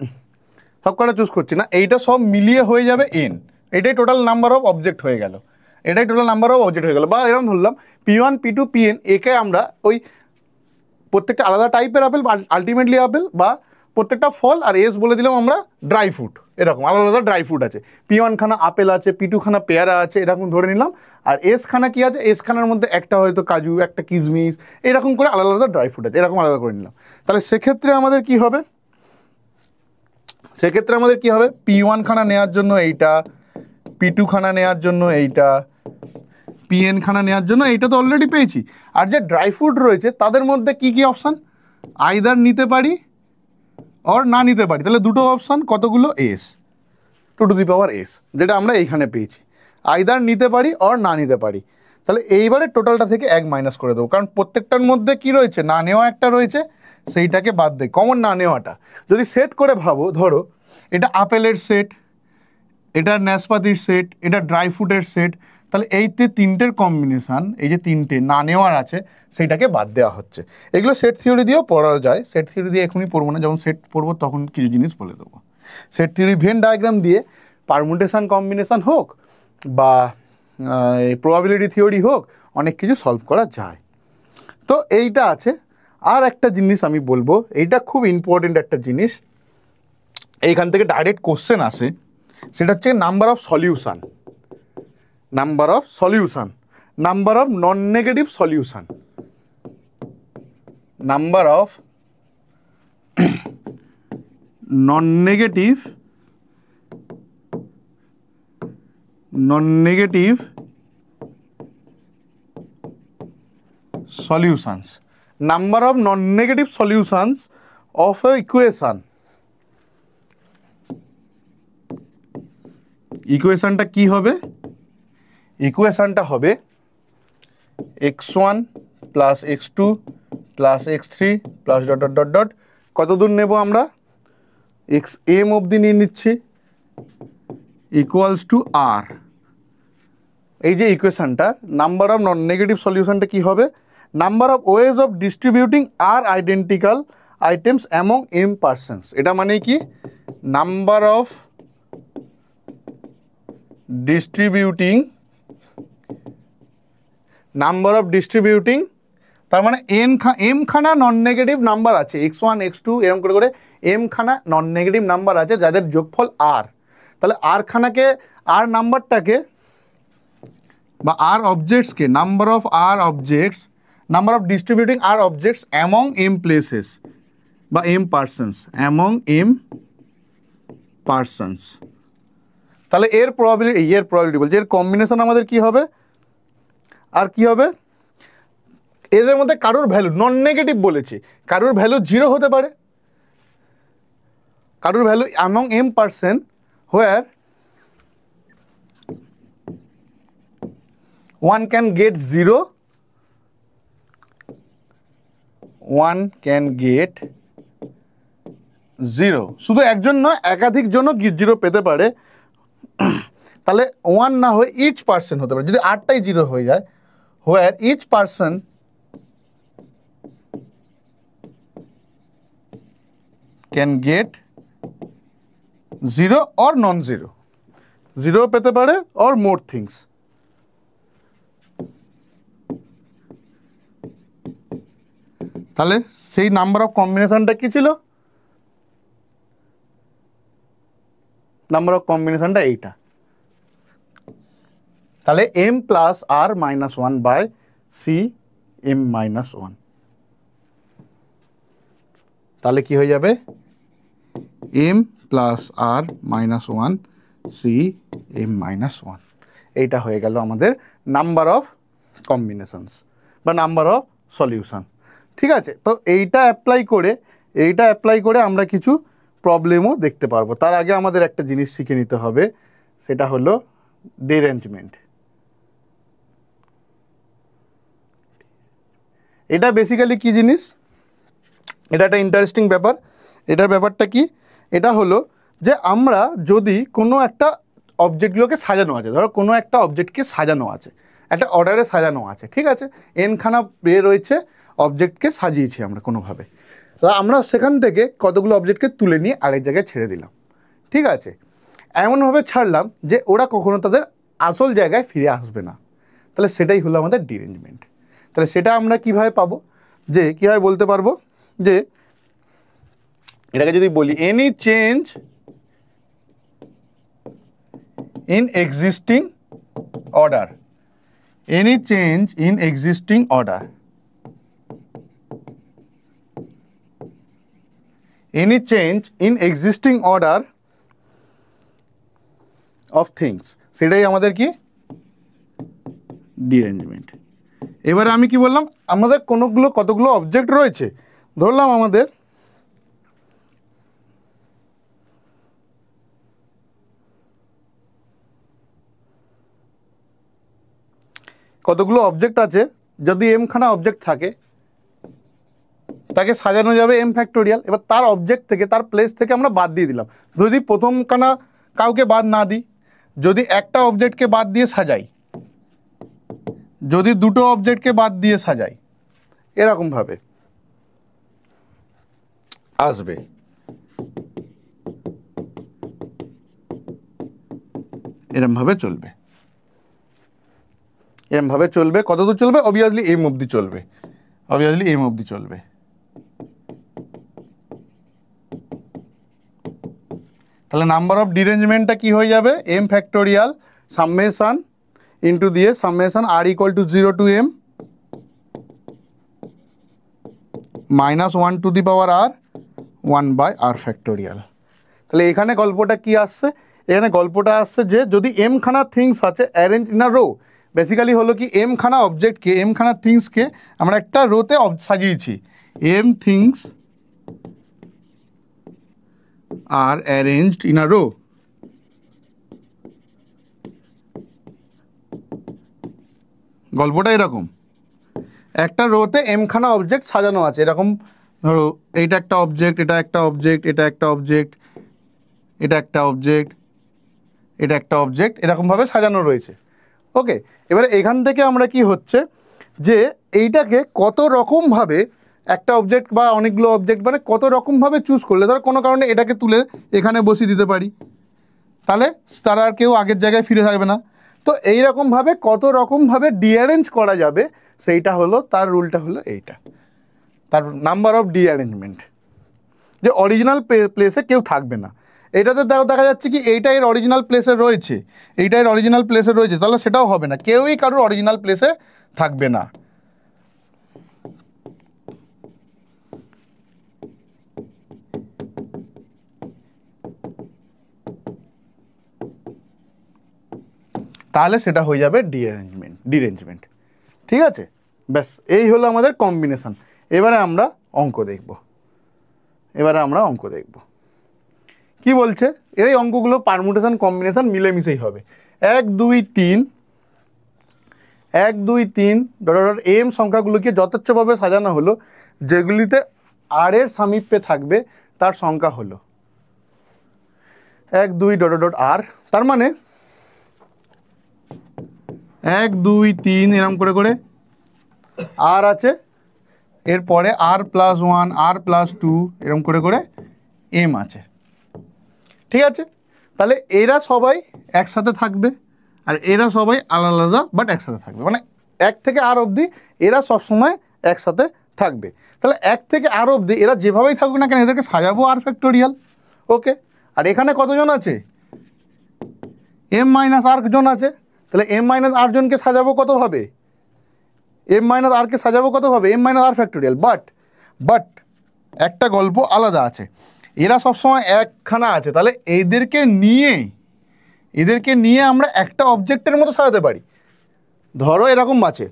সবকটা চুজ করছি না, এইটা সব মিলিয়ে হয়ে যাবে এন, এটাই টোটাল নাম্বার অফ অবজেক্ট হয়ে গেল, এটাই টোটাল নাম্বার অফ অবজেক্ট হয়ে গেল। বা এরকম ধরলাম P1 P2 Pn, একে আমরা ওই প্রত্যেকটা আলাদা টাইপের আপেল আলটিমেটলি আপেল, বা প্রত্যেকটা ফল, আর এস বলে দিলাম আমরা ড্রাই ফ্রুট, এরকম আলাদা আলাদা ড্রাই ফ্রুট আছে। P1 খানা আপেল আছে, P2 খানা পেয়ারা আছে, এরকম ধরে নিলাম। আর এস খানা কি আছে, এস খানার মধ্যে একটা হয়তো কাজু, একটা কিশমিশ, এরকম করে আলাদা আলাদা ড্রাই ফ্রুট আছে, এরকম আলাদা করে নিলাম। তাহলে সেক্ষেত্রে আমাদের কি হবে, সেক্ষেত্রে আমাদের কি হবে, P1 খানা নেওয়ার জন্য এইটা, P2 খানা নেওয়ার জন্য এইটা, Pn খানা নেওয়ার জন্য এইটা তো অলরেডি পেয়েছি। আর যে ড্রাই ফ্রুট রয়েছে তাদের মধ্যে কি কি অপশান, আইদার নিতে পারি অর না নিতে পারি। তাহলে দুটো অপশান, কতগুলো, S 2 two the power S, যেটা আমরা এইখানে পেয়েছি। আইদার নিতে পারি অর না নিতে পারি। তাহলে এইবারে টোটালটা থেকে 1 মাইনাস করে দেবো, কারণ প্রত্যেকটার মধ্যে কি রয়েছে, না নেওয়া একটা রয়েছে, সেইটাকে বাদ দেয়, কমন না নেওয়াটা। যদি সেট করে ভাবো, ধরো এটা আপেলের সেট, এটা নাশপাতির সেট, এটা ড্রাই ফ্রুটের সেট, তাহলে এই তিনটের কম্বিনেশান, এই যে তিনটে না নেওয়ার আছে সেইটাকে বাদ দেওয়া হচ্ছে। এগুলো সেট থিওরি দিয়েও পড়া যায়, সেট থিওরি দিয়ে এখনই পড়বো না, যখন সেট পড়বো তখন কিছু জিনিস বলে দেবো। সেট থিওরি ভেন ডায়াগ্রাম দিয়ে পারমুটেশন কম্বিনেশান হোক বা প্রবাবিলিটি থিওরি হোক, অনেক কিছু সলভ করা যায়। তো এইটা আছে। আর একটা জিনিস আমি বলবো, এইটা খুব ইম্পর্টেন্ট একটা জিনিস, এইখান থেকে ডাইরেক্ট কোশ্চেন আসে, সেটা হচ্ছে number of solution, number of solution, number of non negative solution, number of non negative solutions, number of non-negative solutions of a equation. ইকুয়েশনটা কি হবে, ইকুয়েশনটা হবে x1 plus x2 plus x3 plus dot dot dot dot, কত দূর নেব আমরা, xm অবধি নিয়ে নিচ্ছি, ইকুয়ালস টু আর। এই যে ইকুয়েশনটার নাম্বার অফ নন নেগেটিভ সলিউশনটা কি হবে, number of ways of distributing R identical items among M persons. এটা মানে কি, নাম্বার অফ ডিস্ট্রিবিউটিং, তার মানে এম খানা নন নেগেটিভ নাম্বার আছে, x1 x2 এরকম করে করে এম খানা নন নেগেটিভ নাম্বার আছে যাদের যোগফল আর। তাহলে আর খানাকে, আর নাম্বারটাকে বা আর অবজেক্টসকে, number of R objects, number of distributing R objects among M places বা M persons, among M persons. তাহলে এর প্রবাবিলিটি বলছে, এর কম্বিনেশন আমাদের কি হবে, আর কি হবে, এদের মধ্যে কারোর ভ্যালু নন নেগেটিভ বলেছে, কারোর ভ্যালু 0 হতে পারে, কারোর value among M person where one can get 0, one can get 0, শুধু একজন নয় একাধিক জনও 0 পেতে পারে। তাহলে 1 না হয়ে ইচ পার্সন হতে পারে, যদি 8টাই 0 হয়ে যায়, where each person can get 0 or non 0, 0 পেতে পারে অর মোর থিংস। তাহলে সেই নাম্বার অফ কম্বিনেশনটা কি ছিল, নাম্বার অফ কম্বিনেশনটা এইটা। তাহলে m plus R minus 1 by C m minus 1, তাহলে কি হয়ে যাবে, m plus R minus 1 C m minus 1, এইটা হয়ে গেল আমাদের নাম্বার অফ কম্বিনেশনস বা নাম্বার অফ সলিউশন। ঠিক আছে, তো এইটা অ্যাপ্লাই করে আমরা কিছু প্রবলেমও দেখতে পারবো। তার আগে আমাদের একটা জিনিস শিখে নিতে হবে, সেটা হলো ডিরেঞ্জমেন্ট। এটা বেসিক্যালি কী জিনিস, এটা একটা ইন্টারেস্টিং ব্যাপার। এটার ব্যাপারটা কি, এটা হলো যে আমরা যদি কোনো একটা অবজেক্টগুলোকে সাজানো আছে, ধরো কোনো একটা অবজেক্টকে সাজানো আছে, একটা অর্ডারে সাজানো আছে, ঠিক আছে, এনখানা রয়েছে অবজেক্টকে সাজিয়েছি আমরা কোনোভাবে, তা আমরা সেখান থেকে কতগুলো অবজেক্টকে তুলে নিয়ে আরেক জায়গায় ছেড়ে দিলাম, ঠিক আছে, এমনভাবে ছাড়লাম যে ওরা কখনো তাদের আসল জায়গায় ফিরে আসবে না, তাহলে সেটাই হলো আমাদের ডিরেঞ্জমেন্ট। তাহলে সেটা আমরা কীভাবে পাবো, যে কীভাবে বলতে পারবো, যে এটাকে যদি বলি any change in existing order, any change in existing order, any change in existing order of things, সেটাই আমাদের কি ডিরেঞ্জমেন্ট। এবারে আমি কি বললাম, আমাদের কতগুলো অবজেক্ট রয়েছে, ধরলাম আমাদের কতগুলো অবজেক্ট আছে, যদি এমখানা অবজেক্ট থাকে তাকে সাজানো যাবে এম ফ্যাক্টোরিয়াল। এবার তার অবজেক্ট থেকে, তার প্লেস থেকে আমরা বাদ দিয়ে দিলাম, যদি প্রথমখানা কাউকে বাদ না দিই, যদি একটা অবজেক্টকে বাদ দিয়ে সাজাই, যদি দুটো অবজেক্টকে বাদ দিয়ে সাজাই, এরকমভাবে আসবে। এরমভাবে চলবে, এরমভাবে চলবে। কতদূর চলবে, অবভিয়াসলি এম অবধি চলবে, অবভিয়াসলি এম অবধি চলবে। তাহলে নাম্বার অফ ডিরেঞ্জমেন্টটা কি হয়ে যাবে, এম ফ্যাক্টোরিয়াল সামেশন ইন্টু দিয়ে summation R equal to 0 to M minus 1 to the power R 1 by R factorial. তাহলে এখানে গল্পটা কি আসছে, এখানে গল্পটা আসছে যে যদি এমখানা থিংস আছে arrange in a rho, basically হলো কি এমখানা অবজেক্টকে, এমখানা থিংসকে আমরা একটা রোতে সাজিয়েছি, M things are arranged in a row, গল্পটা এরকম, একটা রোতে এমখানা অবজেক্ট সাজানো আছে, এরকম ধরো এইটা একটা অবজেক্ট, এটা একটা অবজেক্ট, এটা একটা অবজেক্ট, এটা একটা অবজেক্ট, এটা একটা অবজেক্ট, এরকমভাবে সাজানো রয়েছে। ওকে, এবারে এখান থেকে আমরা কি হচ্ছে যে এইটাকে কত রকমভাবে একটা অবজেক্ট বা অনেকগুলো অবজেক্ট মানে কত রকমভাবে চুজ করলে, ধরো কোনো কারণে এটাকে তুলে এখানে বসিয়ে দিতে পারি, তাহলে তারা আর কেউ আগের জায়গায় ফিরে থাকবে না। তো এইরকমভাবে কত রকমভাবে ডিঅ্যারেঞ্জ করা যাবে, সেইটা হলো তার রুলটা হলো এইটা, তার নাম্বার অফ ডিঅ্যারেঞ্জমেন্ট, যে অরিজিনাল প্লেসে কেউ থাকবে না। এটাতে দেখা যাচ্ছে কি এইটা এর অরিজিনাল প্লেসে রয়েছে, এইটা এর অরিজিনাল প্লেসে রয়েছে, তাহলে সেটাও হবে না, কেউই কারোর অরিজিনাল প্লেসে থাকবে না। তাহলে সেটা হয়ে যাবে ডিরেঞ্জমেন্ট। ঠিক আছে, ব্যাস এই হলো আমাদের কম্বিনেশন। এবারে আমরা অঙ্ক দেখব, কি বলছে, এই অঙ্কগুলো পারমুটেশন কম্বিনেশন মিলেমিশেই হবে। 1 2 3 ডট এম সংখ্যাগুলোকে যথেচ্ছভাবে সাজানো হলো, যেগুলিতে আর এর সামীপ্যে থাকবে তার সংখ্যা হলো 1 2 ডট আর। তার মানে 1 2 3 এরকম করে করে আর আছে, এরপরে আর প্লাস 1 আর প্লাস 2 এরকম করে করে এম আছে, ঠিক আছে। তাহলে এরা সবাই একসাথে থাকবে আর এরা সবাই আলাদা আলাদা বাট একসাথে থাকবে, মানে 1 থেকে আর অবধি এরা সবসময় একসাথে থাকবে। তাহলে 1 থেকে আর অবধি এরা যেভাবেই থাকুক না কেন এদেরকে সাজাবো আর ফ্যাক্টোরিয়াল। ওকে, আর এখানে কতজন আছে, এম মাইনাস আর জন আছে, তাহলে এম মাইনাস আর জনকে সাজাবো কতভাবে, এম মাইনাস আরকে সাজাবো কতভাবে, M minus R factorial. But একটা গল্প আলাদা আছে, এরা সবসময় একখানা আছে, তাহলে এদেরকে নিয়ে আমরা একটা অবজেক্টের মতো সাজাতে পারি। ধরো এরকম আছে,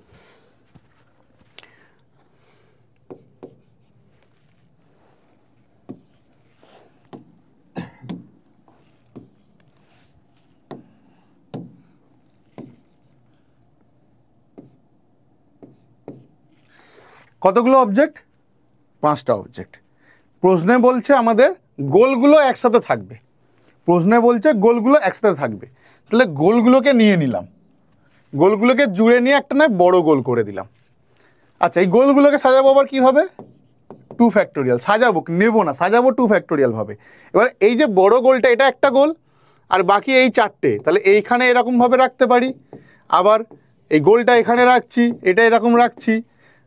কতগুলো অবজেক্ট? 5টা অবজেক্ট। প্রশ্নে বলছে আমাদের গোলগুলো একসাথে থাকবে, প্রশ্নে বলছে গোলগুলো একসাথে থাকবে, তাহলে গোলগুলোকে নিয়ে নিলাম, গোলগুলোকে জুড়ে নিয়ে একটা না বড় গোল করে দিলাম। আচ্ছা, এই গোলগুলোকে সাজাবো আবার কীভাবে? 2 ফ্যাক্টোরিয়াল। সাজাবো, নেব না, সাজাবো 2 ফ্যাক্টোরিয়াল ভাবে। এবার এই যে বড় গোলটা, এটা একটা গোল, আর বাকি এই 4টে, তাহলে এইখানে এরকমভাবে রাখতে পারি, আবার এই গোলটা এখানে রাখছি, এটা এরকম রাখছি,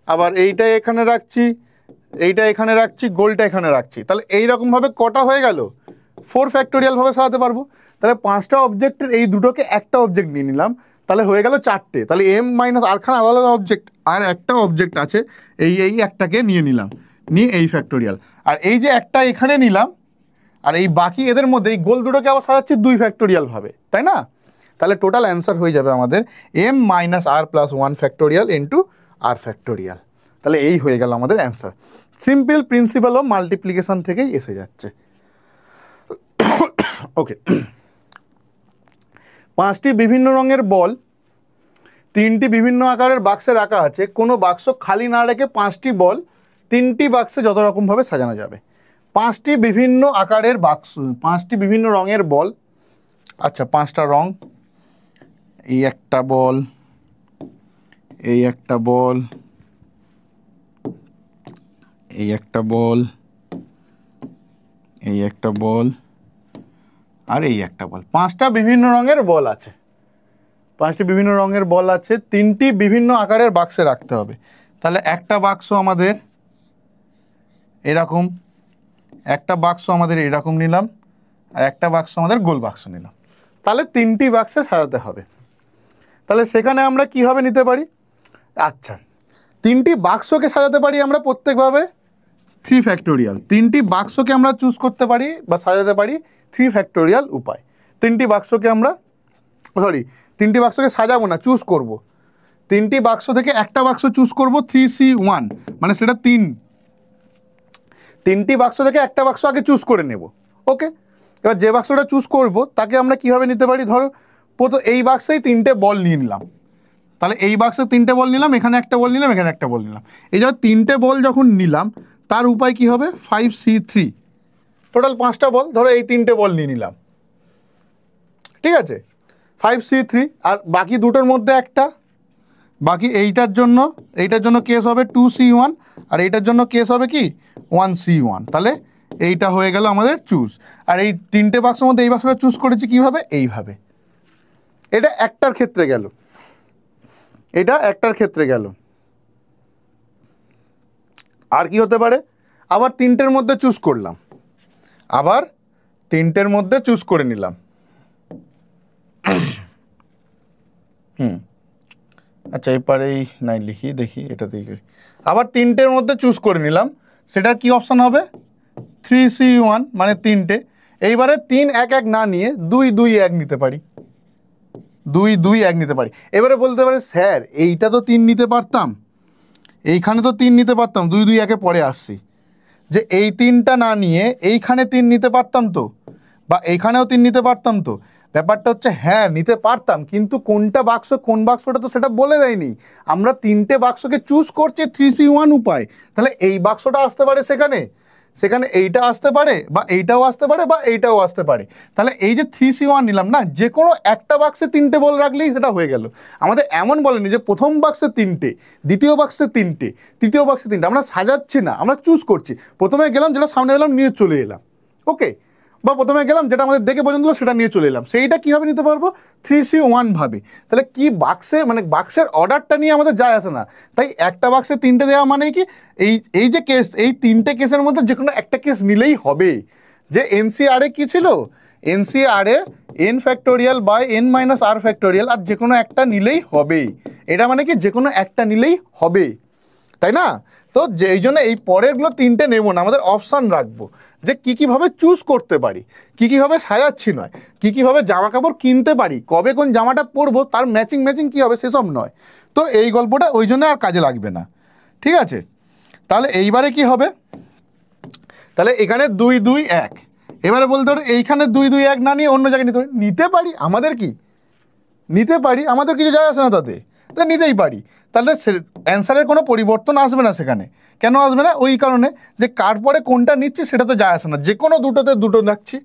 আবার এইটা এখানে রাখছি, এইটা এখানে রাখছি, গোলটা এখানে রাখছি, তাহলে এইরকমভাবে কটা হয়ে গেল? 4 ফ্যাক্টোরিয়ালভাবে সাজাতে পারবো। তাহলে 5টা অবজেক্টের এই দুটোকে একটা অবজেক্ট নিয়ে নিলাম, তাহলে হয়ে গেল 4টে। তাহলে m মাইনাস আরখানা আলাদা আলাদা অবজেক্ট, আর একটা অবজেক্ট আছে, এই একটাকে নিয়ে নিলাম, নিয়ে এই ফ্যাক্টোরিয়াল, আর এই যে একটা এখানে নিলাম, আর এই বাকি এদের মধ্যে এই গোল দুটোকে আবার সাজাচ্ছি 2 ফ্যাক্টোরিয়াল ভাবে, তাই না? তাহলে টোটাল অ্যান্সার হয়ে যাবে আমাদের m minus R plus 1 factorial into আর ফ্যাক্টোরিয়াল। তাহলে এই হয়ে গেল আমাদের answer. Simple principal of multiplication থেকেই এসে যাচ্ছে। ওকে, 5টি বিভিন্ন রঙের বল 3টি বিভিন্ন আকারের বাক্সে রাখা আছে। কোনো বাক্স খালি না রেখে 5টি বল 3টি বাক্সে যত রকমভাবে সাজানো যাবে। 5টি বিভিন্ন আকারের বাক্স, 5টি বিভিন্ন রঙের বল। আচ্ছা, 5টা রং, এই একটা বল, এই একটা বল, এই একটা বল, এই একটা বল, আর এই একটা বল। 5টা বিভিন্ন রঙের বল আছে, 5টি বিভিন্ন রঙের বল আছে, 3টি বিভিন্ন আকারের বাক্সে রাখতে হবে। তাহলে একটা বাক্স আমাদের এরকম, একটা বাক্স আমাদের এরকম নিলাম, আর একটা বাক্স আমাদের গোল বাক্স নিলাম। তাহলে 3টি বাক্সে সাজাতে হবে। তাহলে সেখানে আমরা কীভাবে নিতে পারি? আচ্ছা, 3টি বাক্সকে সাজাতে পারি আমরা প্রত্যেকভাবে 3 ফ্যাক্টোরিয়াল। 3টি বাক্সকে আমরা চুজ করতে পারি বা সাজাতে পারি 3 ফ্যাক্টোরিয়াল উপায়। 3টি বাক্সকে আমরা, সরি, 3টি বাক্সকে সাজাবো না, চুজ করব। 3টি বাক্স থেকে একটা বাক্স চুজ করব 3C1, মানে সেটা 3টি বাক্স থেকে একটা বাক্স আগে চুজ করে নেব। ওকে, এবার যে বাক্সটা চুজ করব তাকে আমরা কীভাবে নিতে পারি? ধরো প্রথম এই বাক্সেই 3টে বল নিয়ে নিলাম, তাহলে এই বাক্সে 3টে বল নিলাম, এখানে একটা বল নিলাম, এখানে একটা বল নিলাম। এই যখন 3টে বল যখন নিলাম, তার উপায় কি হবে? 5C3, টোটাল 5টা বল, ধরো এই 3টে বল নিয়ে নিলাম, ঠিক আছে, 5C3। আর বাকি দুটোর মধ্যে একটা, বাকি এইটার জন্য কেস হবে 2C1, আর এইটার জন্য কেস হবে কি 1C1। তাহলে এইটা হয়ে গেল আমাদের চুজ। আর এই 3টে বাক্সের মধ্যে এই বাক্সটা চুজ করেছি কীভাবে? এইভাবে। এটা একটার ক্ষেত্রে গেল, এটা একটার ক্ষেত্রে গেল। আর কি হতে পারে? আবার 3টের মধ্যে চুজ করলাম, আবার 3টের মধ্যে চুজ করে নিলাম। আচ্ছা, এবারেই নাই লিখি, দেখি এটাতেই করি। আবার 3টের মধ্যে চুজ করে নিলাম, সেটার কি অপশান হবে? 3C1, মানে 3টে। এইবারে 3 1 1 না নিয়ে 2 2 1 নিতে পারি, 2 2 1 নিতে পারি। এবারে বলতে পারে স্যার এইটা তো 3 নিতে পারতাম, এইখানে তো 3 নিতে পারতাম, 2 2 1-এ পরে আসছি, যে এই 3টা না নিয়ে এইখানে 3 নিতে পারতাম তো, বা এইখানেও 3 নিতে পারতাম তো। ব্যাপারটা হচ্ছে হ্যাঁ নিতে পারতাম, কিন্তু কোনটা বাক্স কোন বাক্সটা তো সেটা বলে দেয়নি। আমরা 3টে বাক্সকে চুজ করছি 3C1 উপায়, তাহলে এই বাক্সটা আসতে পারে সেখানে, সেখানে এইটা আসতে পারে, বা এইটাও আসতে পারে, বা এইটাও আসতে পারে। তাহলে এই যে 3C1 নিলাম না, যে কোনো একটা বাক্সে 3টে বল রাখলেই সেটা হয়ে গেল। আমাদের এমন বলেনি যে প্রথম বাক্সে 3টে, দ্বিতীয় বাক্সে 3টে, তৃতীয় বাক্সে 3টে। আমরা সাজাচ্ছি না, আমরা চুজ করছি। প্রথমে গেলাম, যেটা সামনে এলাম নিয়ে চলে এলাম, ওকে, বা প্রথমে গেলাম যেটা আমাদের দেখে পছন্দ হলো সেটা নিয়ে চলে এলাম, সেইটা কীভাবে নিতে পারবো? 3C1 ভাবে। তাহলে কি বাক্সে, মানে বাক্সের অর্ডারটা নিয়ে আমাদের যায় আসে না। তাই একটা বাক্সে 3টে দেওয়া মানে কি, এই যে কেস, এই 3টে কেসের মধ্যে যে কোনো একটা কেস নিলেই হবে। যে NCR-এ কী ছিল? NCR-এ n factorial by n minus R factorial, আর যে কোনো একটা নিলেই হবে। এটা মানে কি যে কোনো একটা নিলেই হবে, তাই না? তো যেই জন্য এই পরেরগুলো 3টে নেব না, আমাদের অপশান রাখবো যে কীভাবে চুজ করতে পারি, কীভাবে সাজাচ্ছি নয়, কীভাবে জামা কাপড় কিনতে পারি, কবে কোন জামাটা পরবো তার ম্যাচিং কী হবে সেসব নয়। তো এই গল্পটা ওই জন্য আর কাজে লাগবে না, ঠিক আছে? তাহলে এইবারে কি হবে? তাহলে এখানে 2 2 1, এবারে বলতে পারো এইখানে 2 2 1 না নিয়ে অন্য জায়গায় নিতে পারি, আমাদের কি নিতে পারি, আমাদের কিছু যায় আসে না তাতে। তা নিতেই পারি, তাহলে অ্যান্সারের কোনো পরিবর্তন আসবে না সেখানে। কেন আসবে না? ওই কারণে যে কার পরে কোনটা নিচ্ছি সেটাতে যায় আসে না, যে কোনো দুটোতে দুটো রাখছি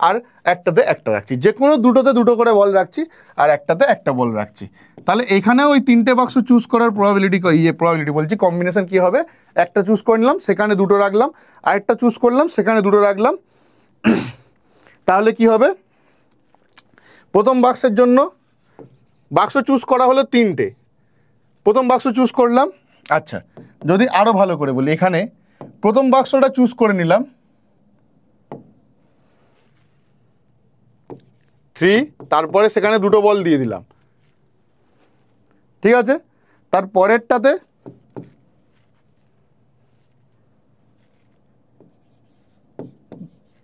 আর একটাতে একটা রাখছি, যে কোনো দুটোতে দুটো করে বল রাখছি আর একটাতে একটা বল রাখছি। তাহলে এখানে ওই তিনটে বাক্স চুজ করার প্রবাবিলিটি বলছি কম্বিনেশন কী হবে, একটা চুজ করে নিলাম সেখানে দুটো রাখলাম, আরেকটা চুজ করলাম সেখানে দুটো রাখলাম, তাহলে কি হবে, প্রথম বাক্সের জন্য বাক্স চুজ করা হলো তিনটে, প্রথম বাক্স চুজ করলাম। আচ্ছা, যদি আরও ভালো করে বলি, এখানে প্রথম বাক্সটা চুজ করে নিলাম 3, তারপরে সেখানে দুটো বল দিয়ে দিলাম, ঠিক আছে। তারপরেরটাতে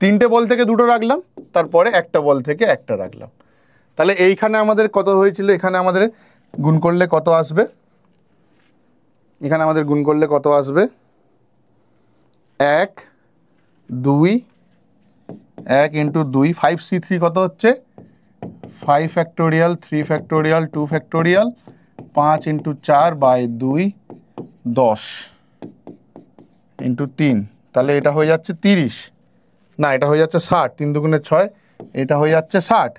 তিনটে বল থেকে দুটো রাখলাম, তারপরে একটা বল থেকে একটা রাখলাম। তাহলে এইখানে আমাদের কত হয়েছিল, এখানে আমাদের গুণ করলে কত আসবে, এখানে আমাদের গুণ করলে কত আসবে, 1 2 1 × 2 5c3 কত হচ্ছে 5 ফ্যাক্টোরিয়াল 3 ফ্যাক্টোরিয়াল 2 ফ্যাক্টোরিয়াল 5 × 4/2 10 × 3, তাহলে এটা হয়ে যাচ্ছে 30, না এটা হয়ে যাচ্ছে 60, 3 দুগুণে 6, এটা হয়ে যাচ্ছে 60।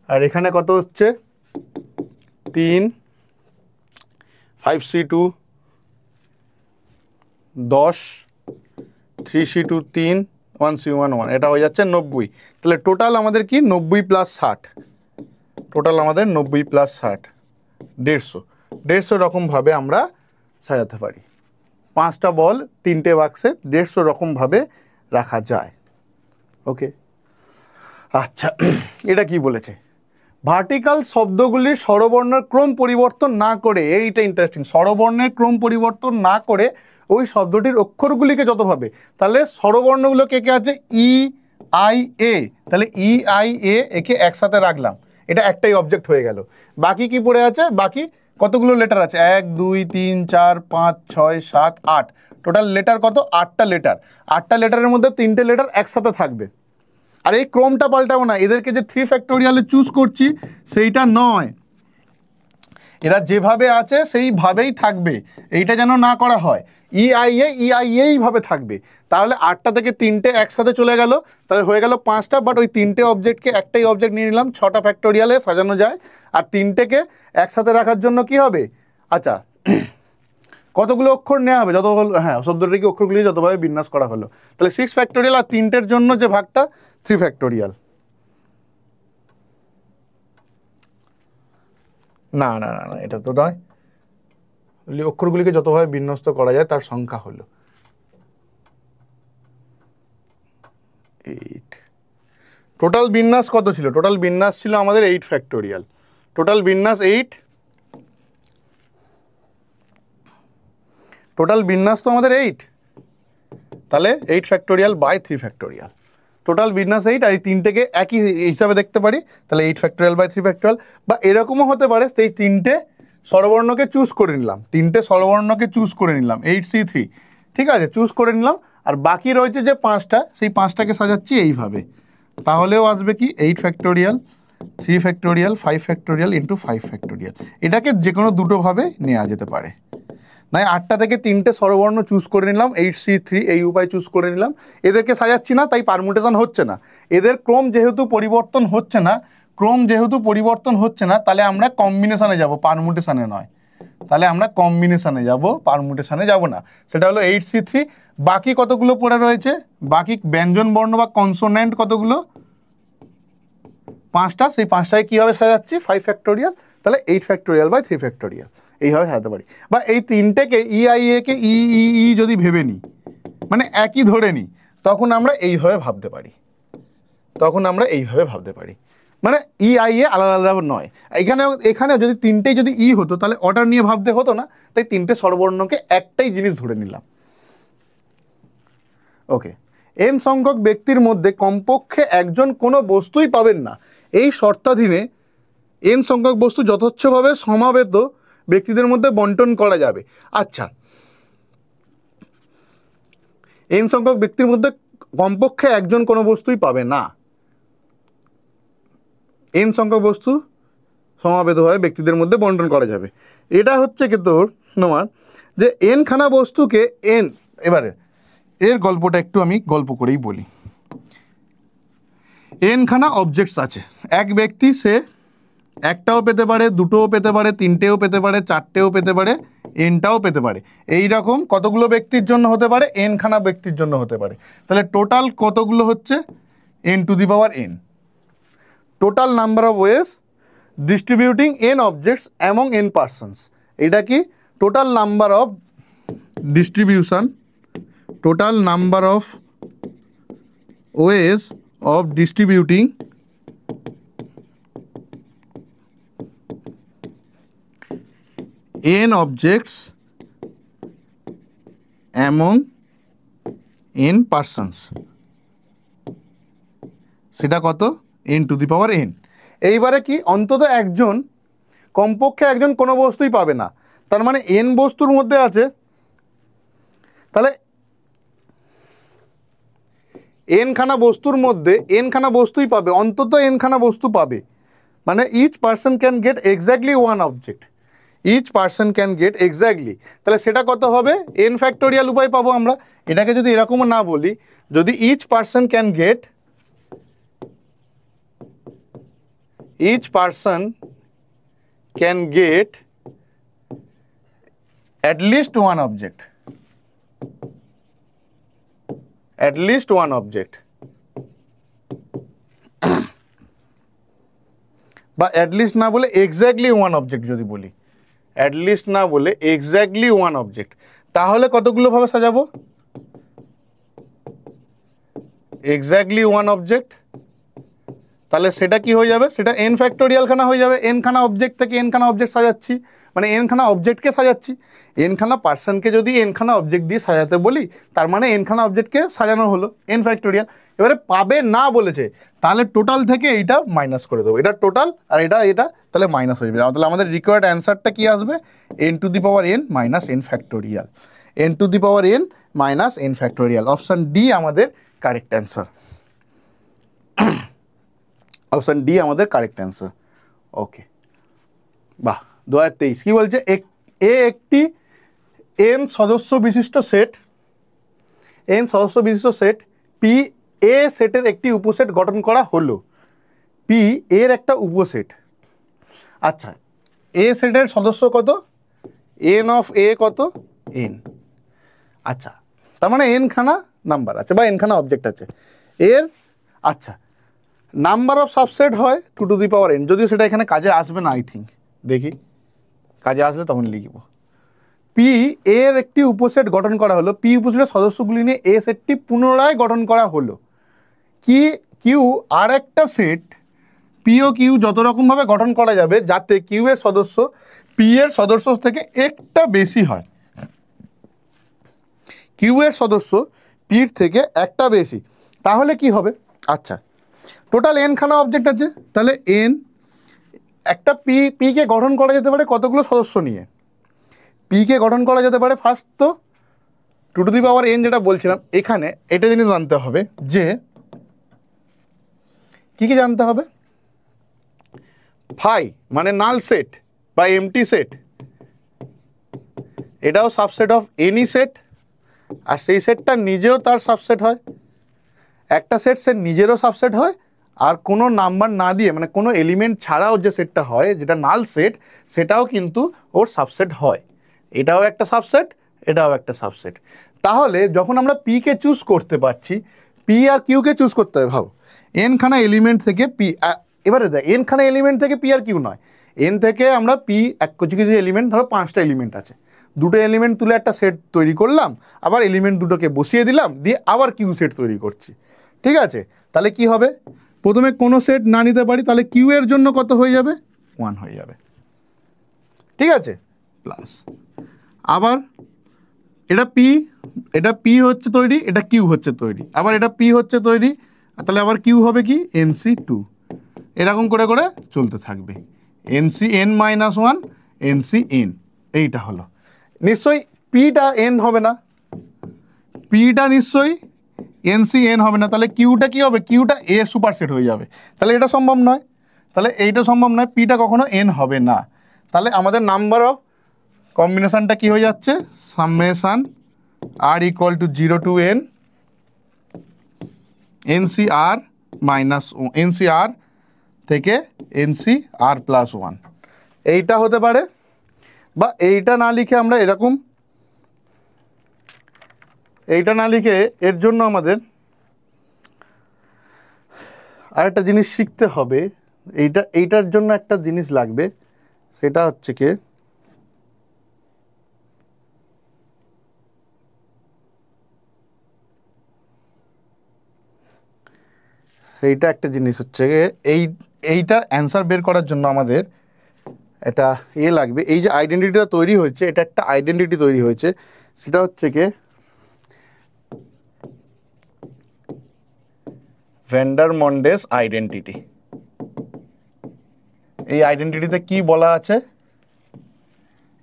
আর এখানে কত হচ্ছে 3 5c2 10 3c2 3 1c1 1, এটা হয়ে যাচ্ছে 90। তাহলে টোটাল আমাদের কি 90 + 60, টোটাল আমাদের 90 + 60 150 রকমভাবে আমরা সাজাতে পারি। 5টা বল 3টে বাক্সে 150 রকমভাবে রাখা যায়। ওকে, আচ্ছা এটা কি বলেছে, ভার্টিক্যাল শব্দগুলির স্বরবর্ণের ক্রম পরিবর্তন না করে, এইটা ইন্টারেস্টিং, স্বরবর্ণের ক্রম পরিবর্তন না করে ওই শব্দটির অক্ষরগুলিকে যতভাবে, তাহলে স্বরবর্ণগুলো কে কে আছে ই আই এ, তাহলে ই আই এ একে একসাথে রাখলাম, এটা একটাই অবজেক্ট হয়ে গেল। বাকি কি পড়ে আছে, বাকি কতগুলো লেটার আছে 1 2 3 4 5 6 7 8, টোটাল লেটার কত 8টা লেটার, 8টা লেটারের মধ্যে 3টে লেটার একসাথে থাকবে। আর এই ক্রমটা পাল্টাবো না, এদেরকে যে 3 ফ্যাক্টোরিয়ালে চুজ করছি সেইটা নয়, এরা যেভাবে আছে সেইভাবেই থাকবে, এইটা যেন না করা হয়, এইভাবে থাকবে। তাহলে 8টা থেকে 3টে একসাথে চলে গেল, তাহলে হয়ে গেল 5টা, বাট ওই 3টে অবজেক্টকে একটাই অবজেক্ট নিয়ে নিলাম, 6টা ফ্যাক্টোরিয়ালে সাজানো যায়। আর 3টেকে একসাথে রাখার জন্য কি হবে, আচ্ছা কতগুলো অক্ষর নেওয়া হবে, হ্যাঁ শব্দটিকে অক্ষরগুলি যতভাবে বিন্যাস করা হলো, তাহলে 6 ফ্যাক্টোরিয়াল, আর 3টের জন্য যে ভাগটা 3 ফ্যাক্টোরিয়াল। না না না না, এটা তো নয়, অক্ষরগুলিকে যতভাবে বিন্যস্ত করা যায় তার সংখ্যা হলো 8। টোটাল বিন্যাস কত ছিল, টোটাল বিন্যাস ছিল আমাদের 8 ফ্যাক্টোরিয়াল, টোটাল বিন্যাস 8, টোটাল বিন্যাস তো আমাদের 8, তাহলে 8 ফ্যাক্টোরিয়াল বাই 3 ফ্যাক্টোরিয়াল, টোটাল বিন্যাস 8, আর এই 3টেকে একই হিসাবে দেখতে পারি, তাহলে 8 ফ্যাক্টোরিয়াল বাই 3 ফ্যাক্টোরিয়াল। বা এরকমও হতে পারে, সেই 3টে স্বরবর্ণকে চুজ করে নিলাম, 3টে স্বরবর্ণকে চুজ করে নিলাম 8c3, ঠিক আছে, চুজ করে নিলাম, আর বাকি রয়েছে যে 5টা, সেই 5টাকে সাজাচ্ছি এইভাবে, তাহলেও আসবে কি 8 ফ্যাক্টোরিয়াল 3 ফ্যাক্টোরিয়াল 5 ফ্যাক্টোরিয়াল × 5 ফ্যাক্টোরিয়াল। এটাকে যে কোনো দুটোভাবে নেওয়া যেতে পারে, নয় 8টা থেকে 3টে স্বরবর্ণ চুজ করে নিলাম 8c3, এই উপায় চুজ করে নিলাম, এদেরকে সাজাচ্ছি না, তাই পারমুটেশন হচ্ছে না, এদের ক্রম যেহেতু পরিবর্তন হচ্ছে না, তাহলে আমরা কম্বিনেশনে যাব, পারমুটেশনে নয়, তাহলে আমরা কম্বিনেশনে যাব, পারমুটেশনে যাব না। সেটা হলো 8c3, বাকি কতগুলো পড়ে রয়েছে, বাকি ব্যঞ্জন বর্ণ বা কনসোনেন্ট কতগুলো 5টা, সেই 5টায় কীভাবে সাজাচ্ছি 5 ফ্যাক্টোরিয়াল, তাহলে 8 ফ্যাক্টোরিয়াল বাই 3 ফ্যাক্টোরিয়াল, এইভাবে সাজাতে পারি। বা এই 3টেকে কে ই যদি ভেবে নিই, মানে একই ধরে নিই, তখন আমরা এইভাবে ভাবতে পারি, মানে আলাদা আলাদা নয়। এখানে যদি 3টেই যদি হতো, তাহলে অর্ডার নিয়ে ভাবতে হতো না, তাই 3টে স্বরবর্ণকে একটাই জিনিস ধরে নিলাম। ওকে, n সংখ্যক ব্যক্তির মধ্যে কমপক্ষে একজন কোনো বস্তুই পাবেন না, এই শর্তাধীনে n সংখ্যক বস্তু যথেচ্ছভাবে সমাবেত ব্যক্তিদের মধ্যে বন্টন করা যাবে। আচ্ছা, n সংখ্যক ব্যক্তির মধ্যে কমপক্ষে একজন কোনো বস্তুই পাবে না, n সংখ্যক বস্তু সমাবেতভাবে ব্যক্তিদের মধ্যে বন্টন করা যাবে। এটা হচ্ছে কি তোর তোমার যে এনখানা বস্তুকে এন, এবারে এর গল্পটা একটু আমি গল্প করেই বলি। এনখানা অবজেক্টস আছে, এক ব্যক্তি সে একটাও পেতে পারে, দুটোও পেতে পারে, তিনটেও পেতে পারে, চারটেও পেতে পারে, এনটাও পেতে পারে। এই রকম কতগুলো ব্যক্তির জন্য হতে পারে? এনখানা ব্যক্তির জন্য হতে পারে। তাহলে টোটাল কতগুলো হচ্ছে? n to the power n, total number of ways distributing n objects among n persons. এটা কি? Total number of distribution, total number of ways of distributing n objects among n persons, সেটা কত? n to the power n। এইবারে কি অন্তত একজন, কমপক্ষে একজন কোনো বস্তুই পাবে না, তার মানে n বস্তুর মধ্যে আছে, তাহলে n খানা বস্তুর মধ্যে n খানা বস্তুই পাবে, অন্তত n খানা বস্তু পাবে, মানে each person can get exactly one object, each person can get exactly. তাহলে সেটা কত হবে? n ফ্যাক্টোরিয়াল উপায় পাবো আমরা। এটাকে যদি এরকমও না বলি, যদি each person can get, each person can get at least one object, at least one object, বা at least না বলে exactly one object যদি বলি, at least না বলে exactly one object, তাহলে কতগুলো ভাবে সাজাবো? exactly one object, তাহলে সেটা কি হয়ে যাবে? সেটা n ফ্যাক্টোরিয়াল খানা হয়ে যাবে। n খানা অবজেক্ট থেকে n খানা অবজেক্ট সাজাচ্ছি, মানে n খানা অবজেক্টকে সাজাচ্ছি। n খানা পার্সনকে যদি n খানা অবজেক্ট দিয়ে সাজাতে বলি, তার মানে n খানা অবজেক্টকে সাজানো হলো n ফ্যাক্টোরিয়াল। এবারে পাবে না বলেছে, তাহলে টোটাল থেকে এইটা মাইনাস করে দেবো, এটা টোটাল আর এটা তাহলে মাইনাস হয়ে যাবে। তাহলে আমাদের রিকোয়ার্ড অ্যান্সারটা কি আসবে? n to the power n minus n factorial, n to the power n minus n factorial. Option D আমাদের কারেক্ট অ্যান্সার, অপশান ডি আমাদের কারেক্ট অ্যান্সার। ওকে, বাহ। 2023 কি বলছে? এ একটি n সদস্য বিশিষ্ট সেট, n সদস্য বিশিষ্ট সেট পি এ সেটের একটি উপসেট গঠন করা হলো। পি এর একটা উপসেট, আচ্ছা এ সেটের সদস্য কত? n অফ এ কত? n। আচ্ছা, তার মানে n খানা নাম্বার আছে বা n খানা অবজেক্ট আছে এর। আচ্ছা, নাম্বার অফ সাবসেট হয় 2 টু দি পাওয়ার n, যদিও সেটা এখানে কাজে আসবে না, আই থিঙ্ক, দেখি কাজে আসলে তখন লিখব। পি এর একটি উপসেট গঠন করা হলো, পি উপসেটের সদস্যগুলি নিয়ে এ সেটটি পুনরায় গঠন করা হলো। কি কিউ আর একটা সেট, পি ও কিউ যত রকমভাবে গঠন করা যাবে যাতে কিউ এর সদস্য পি এর সদস্য থেকে একটা বেশি হয়, কিউ এর সদস্য পির থেকে একটা বেশি, তাহলে কি হবে? আচ্ছা, টোটাল n খানা অবজেক্ট আছে, তাহলে n একটা পিকে গঠন করা যেতে পারে কতগুলো সদস্য নিয়ে? পিকে গঠন করা যেতে পারে ফার্স্ট তো 2 টু দি পাওয়ার n, যেটা বলছিলাম এখানে এটা জিনিস জানতে হবে যে কি কি জানতে হবে? ফাই মানে নাল সেট বা এমটি সেট, এটাও সাবসেট অফ এনি সেট, আর সেই সেটটা নিজেও তার সাবসেট হয়। একটা সেট সে নিজেরও সাবসেট হয়, আর কোনো নাম্বার না দিয়ে মানে কোনো এলিমেন্ট ছাড়াও যে সেটটা হয় যেটা নাল সেট, সেটাও কিন্তু ওর সাবসেট হয়। এটাও একটা সাবসেট, এটাও একটা সাবসেট। তাহলে যখন আমরা পিকে চুজ করতে পারছি, পি আর কিউকে চুজ করতে হবে। ভাবো এন খানা এলিমেন্ট থেকে পি, এবারে দেখ এন খানা এলিমেন্ট থেকে পি আর কিউ নয়, এন থেকে আমরা পি কিছু কিছু এলিমেন্ট, ধরো 5টা এলিমেন্ট আছে, 2টো এলিমেন্ট তুলে একটা সেট তৈরি করলাম, আবার এলিমেন্ট দুটোকে বসিয়ে দিলাম, দিয়ে আবার কিউ সেট তৈরি করছি, ঠিক আছে? তাহলে কি হবে? প্রথমে কোনো সেট না নিতে পারি, তাহলে কিউ এর জন্য কত হয়ে যাবে? 1 হয়ে যাবে, ঠিক আছে? প্লাস আবার এটা পি হচ্ছে তৈরি, এটা কিউ হচ্ছে তৈরি, আবার এটা পি হচ্ছে তৈরি, তাহলে আবার কিউ হবে কি? NC2, এরকম করে করে চলতে থাকবে, NCn মাইনাস 1 NCn। এইটা হলো, নিশ্চয়ই পিটা n হবে না, পিটা নিশ্চয়ই NCn হবে না, তাহলে কিউটা কি হবে? কিউটা এর সুপারসেট হয়ে যাবে, তাহলে এটা সম্ভব নয়। তাহলে এইটা সম্ভব নয়, পিটা কখনো এন হবে না। তাহলে আমাদের নাম্বার অফ কম্বিনেশনটা কি হয়ে যাচ্ছে, summation R equal to 0 to N NCR minus NCR থেকে এনসিআর প্লাস 1, এইটা হতে পারে। বা এইটা না লিখে আমরা এরকম, এইটা না লিখে এর জন্য আমাদের আরেকটা জিনিস শিখতে হবে। এইটার জন্য একটা জিনিস লাগবে, সেটা হচ্ছে কি এইটা একটা জিনিস হচ্ছে এইটার অ্যান্সার বের করার জন্য আমাদের এটা লাগবে। এই যে আইডেন্টিটিটা তৈরি হয়েছে, এটা একটা আইডেন্টিটি তৈরি হয়েছে, সেটা হচ্ছে কি ভ্যান্ডারমন্ডেস আইডেন্টিটি। এই আইডেন্টিটিতে কি বলা আছে,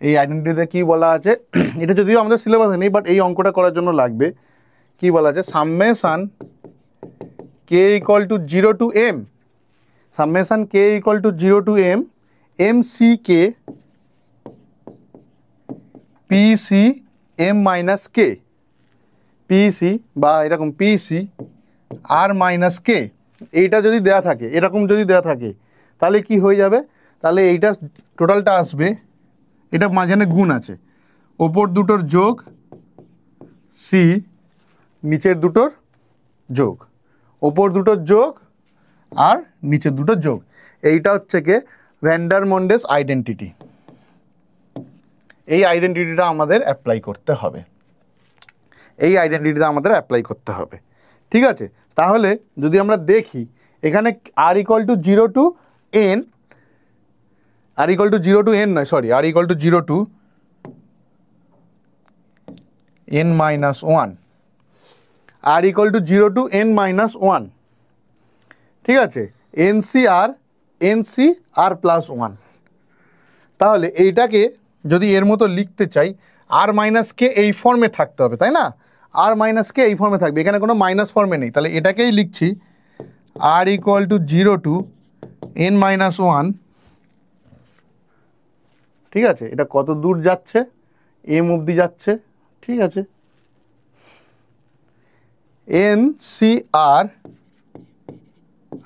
এই আইডেন্টিটিতে কি বলা আছে এটা যদিও আমাদের সিলেবাসে নেই, বাট এই অঙ্কটা করার জন্য লাগবে। কি বলা আছে, summation K equal to 0 to M, summation K equal to 0 to M M C K P C M minus K, PC বা এরকম পিসি আর মাইনাস কে, এইটা যদি দেয়া থাকে, এরকম যদি দেয়া থাকে, তাহলে কি হয়ে যাবে, তাহলে এইটা টোটালটা আসবে, এটা মাঝখানে গুণ আছে, ওপর দুটোর যোগ সি, নিচের দুটোর যোগ, ওপর দুটোর যোগ আর নিচের দুটোর যোগ, এইটা হচ্ছে কি ভ্যান্ডারমন্ডেস আইডেন্টিটি। এই আইডেন্টিটিটা আমাদের অ্যাপ্লাই করতে হবে, এই আইডেন্টিটিটা আমাদের অ্যাপ্লাই করতে হবে। ঠিক আছে, তাহলে যদি আমরা দেখি এখানে R equal to 0 to N, R equal to 0 to N নয়, sorry, R equal to 0 to N minus 1, R equal to 0 to N minus 1, ঠিক আছে, এনসিআর প্লাস 1। তাহলে এইটাকে যদি এর মতো লিখতে চাই, আর মাইনাস কে এই ফর্মে থাকতে হবে, তাই না, আর মাইনাস কে এই ফর্মে থাকবে, এখানে কোনো মাইনাস ফর্মে নেই, তাহলে এটাকেই লিখছি R equal to 0 to N minus 1। ঠিক আছে, এটা কত দূর যাচ্ছে, এম অবধি যাচ্ছে, ঠিক আছে, এন সি আর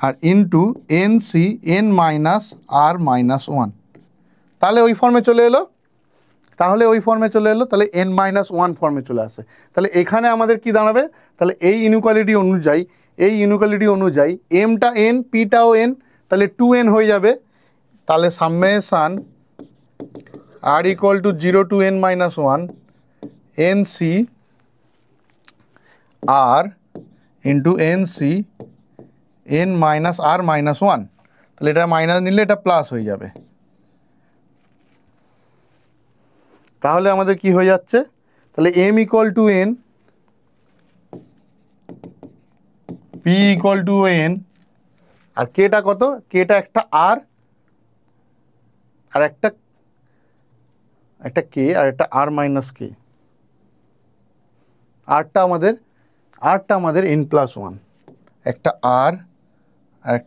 আর into N C N minus R minus 1, তাহলে ওই ফর্মে চলে এলো, তাহলে ওই ফর্মে চলে এলো, তাহলে এন মাইনাস 1 ফর্মে চলে আসে। তাহলে এখানে আমাদের কি দাঁড়াবে, তাহলে এই ইনইকুয়ালিটি অনুযায়ী, এই ইনইকুয়ালিটি অনুযায়ী এমটা এন পিটাও এন, তাহলে 2n হয়ে যাবে। তাহলে summation R equal to 0 to N minus 1 N C R into N C N minus R minus 1, তাহলে এটা মাইনাস নিলে এটা প্লাস হয়ে যাবে। তাহলে আমাদের কি হয়ে যাচ্ছে, তাহলে M equal to N, P equal to N, আর কেটা কত, কেটা একটা আর, আর একটা কে আর একটা আর মাইনাস কে, আরটা আমাদের এন প্লাস 1, একটা আর আর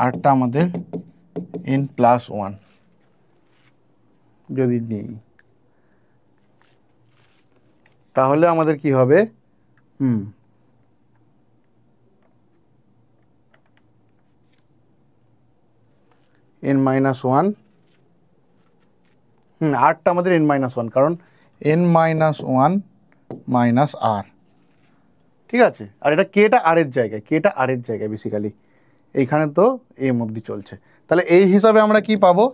আরটা আমাদের এন প্লাস 1 যদি নিই, তাহলে আমাদের কি হবে, এন মাইনাস 1, আরটা আমাদের এন মাইনাস 1, কারণ এন মাইনাস 1 মাইনাস আর, ঠিক আছে, আর এটা কেটা আরের জায়গায়, কেটা আরের জায়গায় বেসিক্যালি, এইখানে তো এম অবধি চলছে। তাহলে এই হিসাবে আমরা কি পাবো,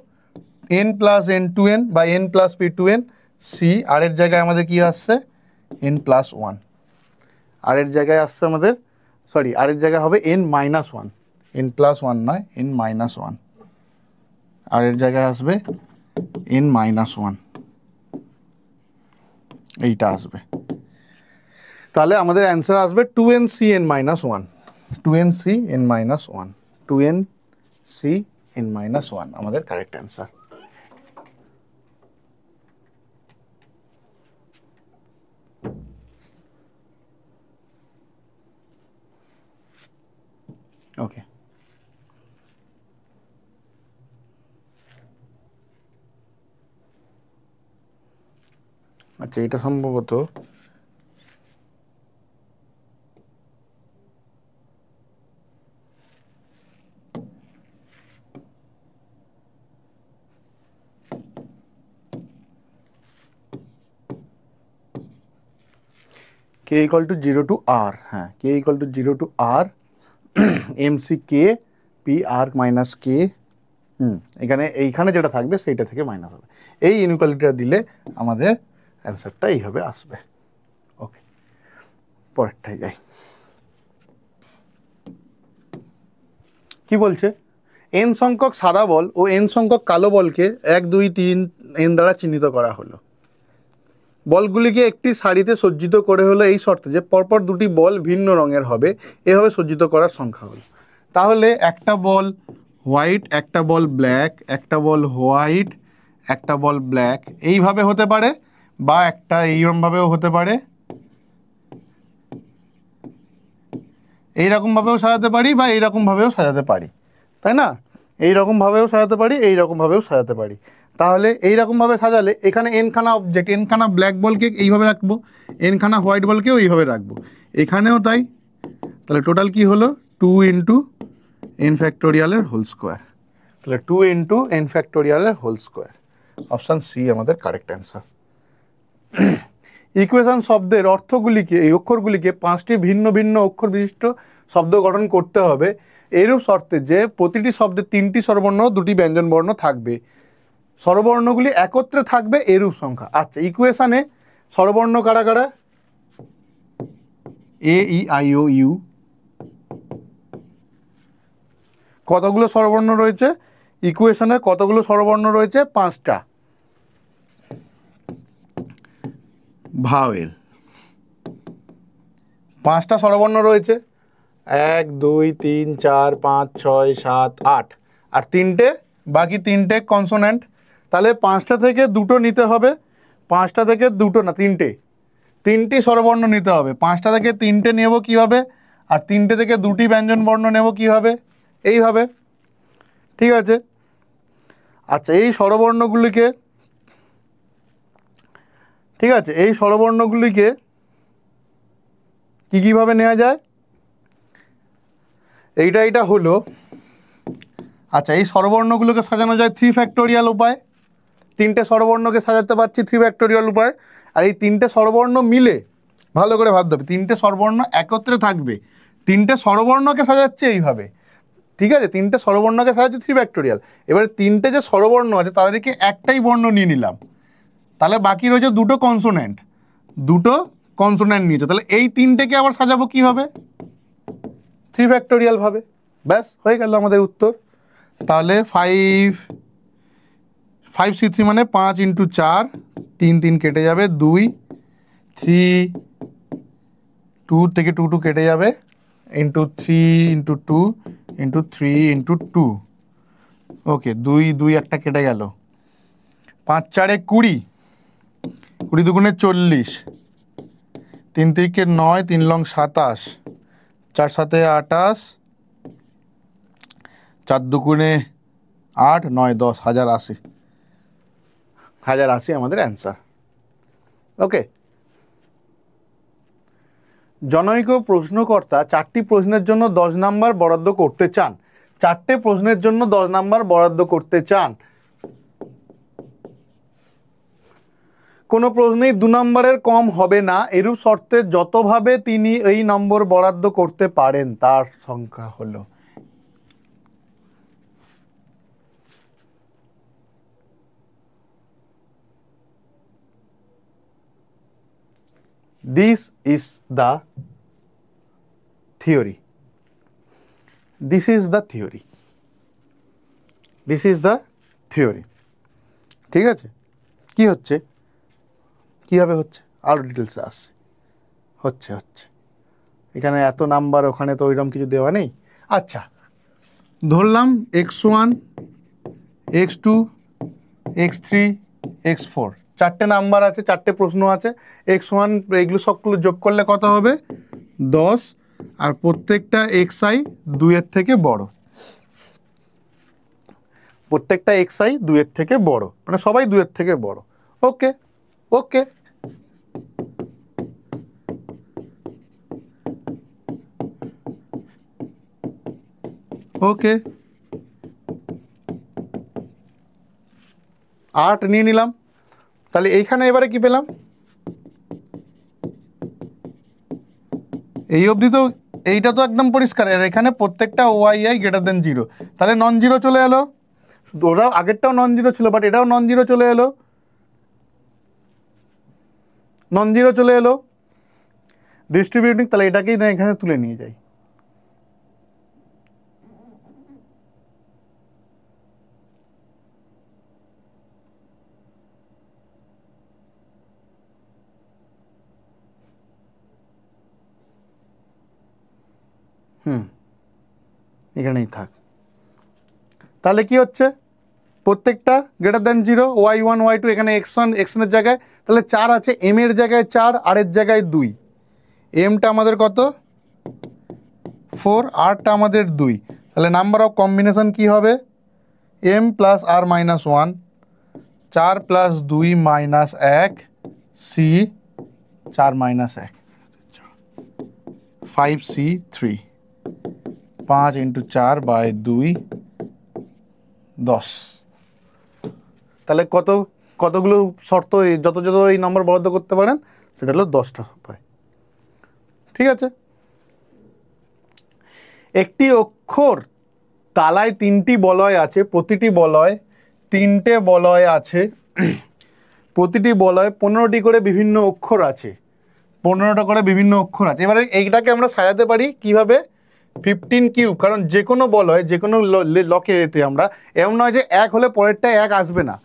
N plus N to N বা N plus P to N, C আরের জায়গায় আমাদের কি আসছে, এন প্লাস 1, আরের জায়গায় আসছে আমাদের, সরি, আরের জায়গায় হবে এন মাইনাস 1, এন প্লাস 1 নয়, এন মাইনাস 1, আরের জায়গায় আসবে এন মাইনাস 1, এইটা আসবে। তাহলে আমাদের অ্যান্সার আসবে 2n c n minus 1, 2n c n minus 1, 2n c n minus 1 আমাদের কারেক্ট অ্যান্সার। আচ্ছা এটা সম্ভবত k equal to 0 to r, হ্যাঁ k equal to 0 to r mc k p r minus k, এইখানে যেটা থাকবে সেইটা থেকে মাইনাস হবে। এই ইনইকুয়ালিটিটা দিলে আমাদের অ্যান্সারটা এইভাবে আসবে। ওকে, পরেরটাই যাই। কি বলছে, n সংখ্যক সাদা বল ও n সংখ্যক কালো বলকে 1 2 3 n দ্বারা চিহ্নিত করা হলো। বলগুলিকে একটি সারিতে সজ্জিত করে হলো এই শর্তে যে পরপর দুটি বল ভিন্ন রঙের হবে, এভাবে সজ্জিত করার সংখ্যা হলো। তাহলে একটা বল হোয়াইট, একটা বল ব্ল্যাক, একটা বল হোয়াইট, একটা বল ব্ল্যাক এইভাবে হতে পারে, বা একটা এইরকমভাবেও হতে পারে, এইরকমভাবেও সাজাতে পারি, বা এইরকমভাবেও সাজাতে পারি, তাই না? এইরকমভাবেও সাজাতে পারি, এইরকমভাবেও সাজাতে পারি। তাহলে এইরকমভাবে সাজালে এখানে এনখানা অবজেক্ট, এনখানা ব্ল্যাক বলকে এইভাবে রাখবো, এনখানা হোয়াইট বলকেও এইভাবে রাখবো, এখানেও তাই। তাহলে টোটাল কি হলো 2 ইন্টু এন ফ্যাক্টোরিয়ালের হোল স্কোয়ার। তাহলে 2 ইন্টু এন ফ্যাক্টোরিয়ালের হোল স্কোয়ার, অপশান সি আমাদের কারেক্ট অ্যান্সার। ইকুয়েশন শব্দের অর্থগুলিকে, এই অক্ষরগুলিকে 5টি ভিন্ন ভিন্ন অক্ষর বিশিষ্ট শব্দ গঠন করতে হবে এইরূপ শর্তে যে প্রতিটি শব্দে 3টি স্বরবর্ণ 2টি ব্যঞ্জনবর্ণ থাকবে, স্বরবর্ণগুলি একত্রে থাকবে এরূপ সংখ্যা। আচ্ছা, ইকুয়েশনে স্বরবর্ণ কারা কারা? এ ই আই ও ইউ। কতগুলো স্বরবর্ণ রয়েছে ইকুয়েশনে? কতগুলো স্বরবর্ণ রয়েছে? 5টা। ভাওয়েল 5টা স্বরবর্ণ রয়েছে, 1 2 3 4 5 6 7 8, আর 3টে, বাকি 3টে কনসোনেন্ট। তাহলে 5টা থেকে 2টো নিতে হবে, 5টা থেকে 2টো না 3টি স্বরবর্ণ নিতে হবে। 5টা থেকে 3টে নেব কীভাবে, আর 3টে থেকে 2টি ব্যঞ্জনবর্ণ নেব কীভাবে? এইভাবে, ঠিক আছে? আচ্ছা, এই স্বরবর্ণগুলিকে, ঠিক আছে, এই স্বরবর্ণগুলিকে কীভাবে নেওয়া যায়? এইটা হলো, আচ্ছা এই স্বরবর্ণগুলোকে সাজানো যায় 3 ফ্যাক্টোরিয়াল উপায়। 3টে স্বরবর্ণকে সাজাতে পারছি 3 ফ্যাক্টোরিয়াল উপায়। আর এই 3টে স্বরবর্ণ মিলে, ভালো করে ভাবতে হবে, 3টে স্বরবর্ণ একত্রে থাকবে, 3টে স্বরবর্ণকে সাজাচ্ছে এইভাবে, ঠিক আছে? 3টে স্বরবর্ণকে সাজাচ্ছে 3 ফ্যাক্টোরিয়াল। এবারে 3টে যে স্বরবর্ণ আছে তাদেরকে একটাই বর্ণ নিয়ে নিলাম, তাহলে বাকি রয়েছে 2টো কনসোনেন্ট, 2টো কনসোনেন্ট নিয়েছে। তাহলে এই 3টেকে আবার সাজাবো কীভাবে? 3 ফ্যাক্টোরিয়াল ভাবে। ব্যাস হয়ে গেল আমাদের উত্তর। তাহলে 5C3 মানে 5 ইন্টু 4, 3 3 কেটে যাবে, 2 3 2 থেকে 2 2 কেটে যাবে, ইন্টু 3 ইন্টু 2 ইন্টু 3 ইন্টু 2। ওকে, 2 2 একটা কেটে গেল, 5 4 20, 20 দুগুণে 40, 3 3 9, 3 লং 27, 4 7 28, 4 দুগুণে 8, 9 10, 1080, 1080 আমাদের অ্যান্সার। ওকে, জনৈক প্রশ্নকর্তা 4টি প্রশ্নের জন্য 10 নাম্বার বরাদ্দ করতে চান। 4টে প্রশ্নের জন্য 10 নাম্বার বরাদ্দ করতে চান। কোনো প্রশ্নেই 2 নম্বরের কম হবে না এরূপ শর্তে যতভাবে তিনি এই নম্বর বরাদ্দ করতে পারেন তার সংখ্যা হলো। This is the theory. This is the theory. This is the theory. ঠিক আছে? কি হচ্ছে? কীভাবে হচ্ছে আরও ডিটেলসে আসছে। হচ্ছে এখানে এত নাম্বার, ওখানে তো ওইরকম কিছু দেওয়া নেই। আচ্ছা, ধরলাম x1 x2 x3 x4, 4টে number আছে, 4টে প্রশ্ন আছে। x1 এগুলো সবগুলো যোগ করলে কত হবে? 10, আর প্রত্যেকটা xi 2-এর থেকে বড়, প্রত্যেকটা xi 2-এর থেকে বড়, মানে সবাই 2-এর থেকে বড়। ওকে, ওকে 8 নিয়ে নিলাম। তাহলে এইখানে এবারে কি পেলাম, এই অবধি তো এইটা তো একদম পরিষ্কার, আর এখানে প্রত্যেকটা ওয়াই গ্রেটার দেন 0, তাহলে নন জিরো চলে এলো। ওরাও আগেরটাও নন জিরো ছিল, বাট এটাও নন জিরো চলে এলো, নন জিরো চলে এলো ডিস্ট্রিবিউটিং। তাহলে এটাকেই এখানে তুলে নিয়ে যাই। এখানেই থাক। তাহলে কি হচ্ছে, প্রত্যেকটা গ্রেটার দেন 0, y1 y2, এখানে x1 x1 এর জায়গায় তাহলে 4 আছে, m এর জায়গায় 4, আর এর জায়গায় 2, mটা আমাদের কত 4, rটা আমাদের 2, তাহলে নাম্বার অফ কম্বিনেশন কি হবে m plus r minus 1, 4 plus 2 minus 1 c 4 minus 1 5c 3, 5 into 4 by 2 10। তাহলে কতগুলো শর্ত, যত এই নম্বর বরাদ্দ করতে পারেন সেটা হলো 10টা উপায়। ঠিক আছে, একটি অক্ষর তালায় 3টি বলয় আছে, প্রতিটি বলয় 3টে বলয় আছে, প্রতিটি বলয় 15টি করে বিভিন্ন অক্ষর আছে, 15টা করে বিভিন্ন অক্ষর আছে। এবারে এইটাকে আমরা সাজাতে পারি কিভাবে, 15 কিউব, কারণ যে কোনো বলয় যে কোনো লকে এতে আমরা এমন নয় যে 1 হলে পরেরটায় 1 আসবে না,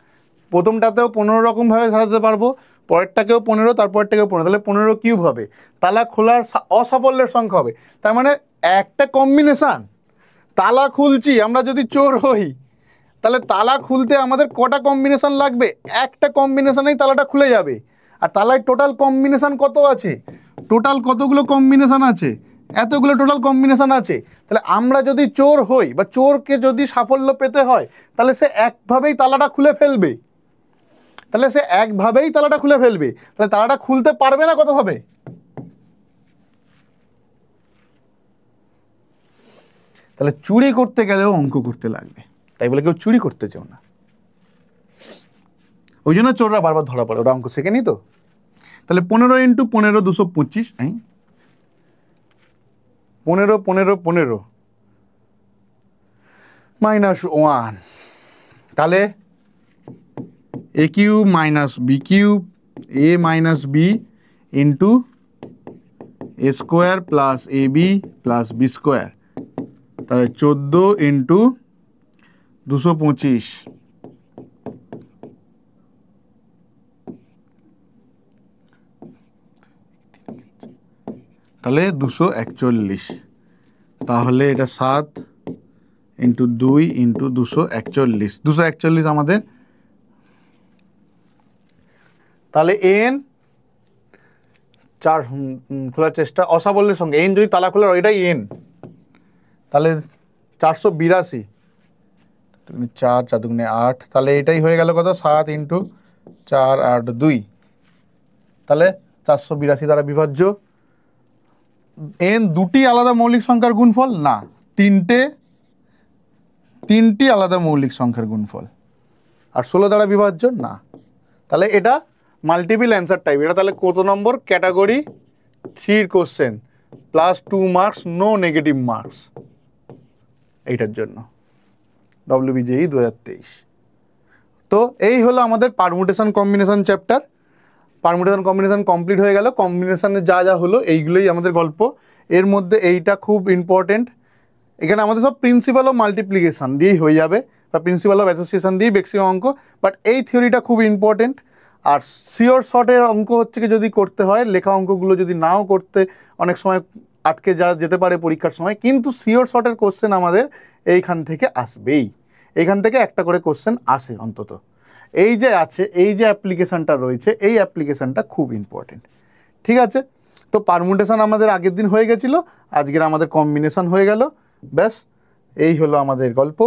প্রথমটাতেও 15 রকমভাবে সাজাতে পারবো, পরেরটাকেও 15, তারপরেরটাকেও 15, তাহলে 15 কিউব হবে। তালা খোলার অসাফল্যের সংখ্যা হবে, তার মানে একটা কম্বিনেশান, তালা খুলছি আমরা যদি চোর হই তাহলে তালা খুলতে আমাদের কটা কম্বিনেশান লাগবে, একটা কম্বিনেশানেই তালাটা খুলে যাবে। আর তালায় টোটাল কম্বিনেশান কত আছে, টোটাল কতগুলো কম্বিনেশান আছে, এতগুলো টোটাল কম্বিনেশান আছে। তাহলে আমরা যদি চোর হই বা চোরকে যদি সাফল্য পেতে হয় তাহলে সে একভাবেই তালাটা খুলে ফেলবে, তাহলে তালাটা খুলতে পারবে না কতভাবে, তাহলে চুরি করতে গেলেও অঙ্ক করতে লাগবে, তাই বলে কেউ চুরি করতে চাও না, ওই জন্য চোররা বারবার ধরা পড়ে, ওরা অঙ্ক শেখেনি তো। তাহলে 15 ইন্টু 15 225, 15 15 15 মাইনাস 1, তাহলে এ cube minus B cube, A minus B into A square plus A B plus B square, তাহলে 14 ইন্টু 225, তাহলে 241, তাহলে এটা 7 ইন্টু 2 ইন্টু 241 আমাদের। তাহলে এন 4 খোলার চেষ্টা, অসাফল্যের সঙ্গে এন যদি তালা খোলার এটাই এন, তাহলে 482, 4 4 2 8, তাহলে এটাই হয়ে গেল কত 7 ইন্টু 4 8 2, তাহলে 482 দ্বারা বিভাজ্য। এন দুটি আলাদা মৌলিক সংখ্যার গুণফল না, তিনটি আলাদা মৌলিক সংখ্যার গুণফল, আর 16 দ্বারা বিভাজ্য না, তাহলে এটা মাল্টিপল অ্যান্সার টাইপ। এটা তাহলে কত number, category 3 question, +2 marks, no negative marks এইটার জন্য, WBJEE 2023। তো এই হলো আমাদের permutation combination chapter. Permutation combination complete হয়ে গেল, কম্বিনেশনে যা যা হলো এইগুলোই আমাদের গল্প। এর মধ্যে এইটা খুব ইম্পর্টেন্ট, এখানে আমাদের সব প্রিন্সিপাল অফ মাল্টিপ্লিকেশান দিয়েই হয়ে যাবে, বা প্রিন্সিপাল অফ অ্যাসোসিয়েশন দিয়েই ম্যাক্সিমাম অঙ্ক, বাট এই থিওরিটা খুব ইম্পর্টেন্ট। আর শিওর শর্টের অঙ্ক হচ্ছে কি, যদি করতে হয় লেখা অঙ্কগুলো যদি নাও করতে অনেক সময় আটকে যেতে পারে পরীক্ষার সময়, কিন্তু শিওর শর্টের কোশ্চেন আমাদের এইখান থেকে আসবেই, এইখান থেকে একটা করে কোশ্চেন আসে অন্তত। এই যে আছে, এই যে অ্যাপ্লিকেশানটা রয়েছে, এই অ্যাপ্লিকেশানটা খুব ইম্পর্টেন্ট। ঠিক আছে, তো পারমুটেশন আমাদের আগের দিন হয়ে গেছিলো, আজকের আমাদের কম্বিনেশন হয়ে গেল, ব্যাস এই হলো আমাদের গল্প।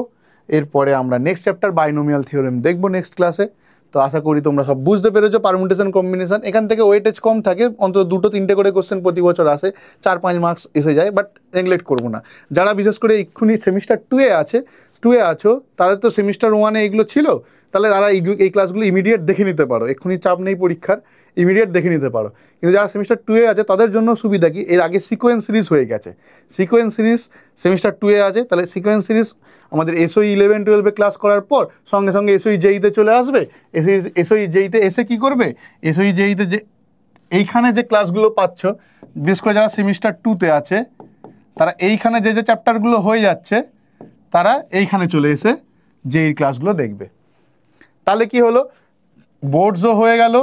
এরপরে আমরা নেক্সট চ্যাপ্টার বাইনোমিয়াল থিওরেম দেখব নেক্সট ক্লাসে। তো আশা করি তোমরা সব বুঝতে পেরেছো পারমুটেশন কম্বিনেশন। এখান থেকে ওয়েটেজ কম থাকে, অন্তত 2-3টে করে কোশ্চেন প্রতি বছর আসে, 4-5 মার্কস এসে যায়, বাট নেগলেক্ট করবো না। যারা বিশেষ করে এক্ষুনি সেমিস্টার 2-এ আছো তাদের তো সেমিস্টার 1-এ এগুলো ছিল, তাহলে তারা এই ক্লাসগুলো ইমিডিয়েট দেখে নিতে পারো, এক্ষুনি চাপ নেই পরীক্ষার, ইমিডিয়েট দেখে নিতে পারো। কিন্তু যারা সেমিস্টার 2-এ আছে তাদের জন্য সুবিধা কি, এর আগে সিকোয়েন্স সিরিজ হয়ে গেছে, সিকোয়েন্স সিরিজ সেমিস্টার 2-এ আছে, তাহলে সিকোয়েন্স সিরিজ আমাদের এসওই 11-12-এ ক্লাস করার পর সঙ্গে সঙ্গে এসওই জেইতে চলে আসবে। এসওই জেইতে এসে কি করবে, এসওই জেইতে যে এইখানে যে ক্লাসগুলো পাচ্ছ, বিশেষ করে যারা সেমিস্টার 2-তে আছে তারা এইখানে যে চ্যাপ্টারগুলো হয়ে যাচ্ছে তারা এইখানে চলে এসে জেইর ক্লাসগুলো দেখবে। তাহলে কি হলো, বোর্ডসও হয়ে গেল,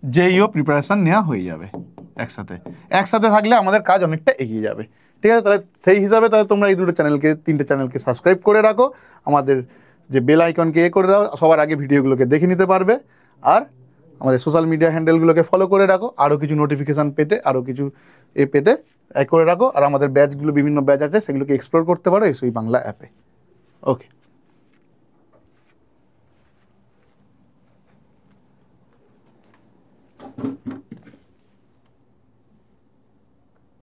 জেইও প্রিপারেশান নেওয়া হয়ে যাবে একসাথে থাকলে আমাদের কাজ অনেকটা এগিয়ে যাবে। ঠিক আছে, তাহলে সেই হিসাবে তাহলে তোমরা এই 3টে চ্যানেলকে সাবস্ক্রাইব করে রাখো, আমাদের যে বেল আইকনকে করে দাও, সবার আগে ভিডিওগুলোকে দেখে নিতে পারবে, আর আমাদের সোশ্যাল মিডিয়া হ্যান্ডেলগুলোকে ফলো করে রাখো, আরও কিছু নোটিফিকেশান পেতে, আরও কিছু পেতে করে রাখো। আর আমাদের ব্যাচগুলো, বিভিন্ন ব্যাচ আছে, সেগুলোকে এক্সপ্লোর করতে পারো এসওই বাংলা অ্যাপে। ওকে।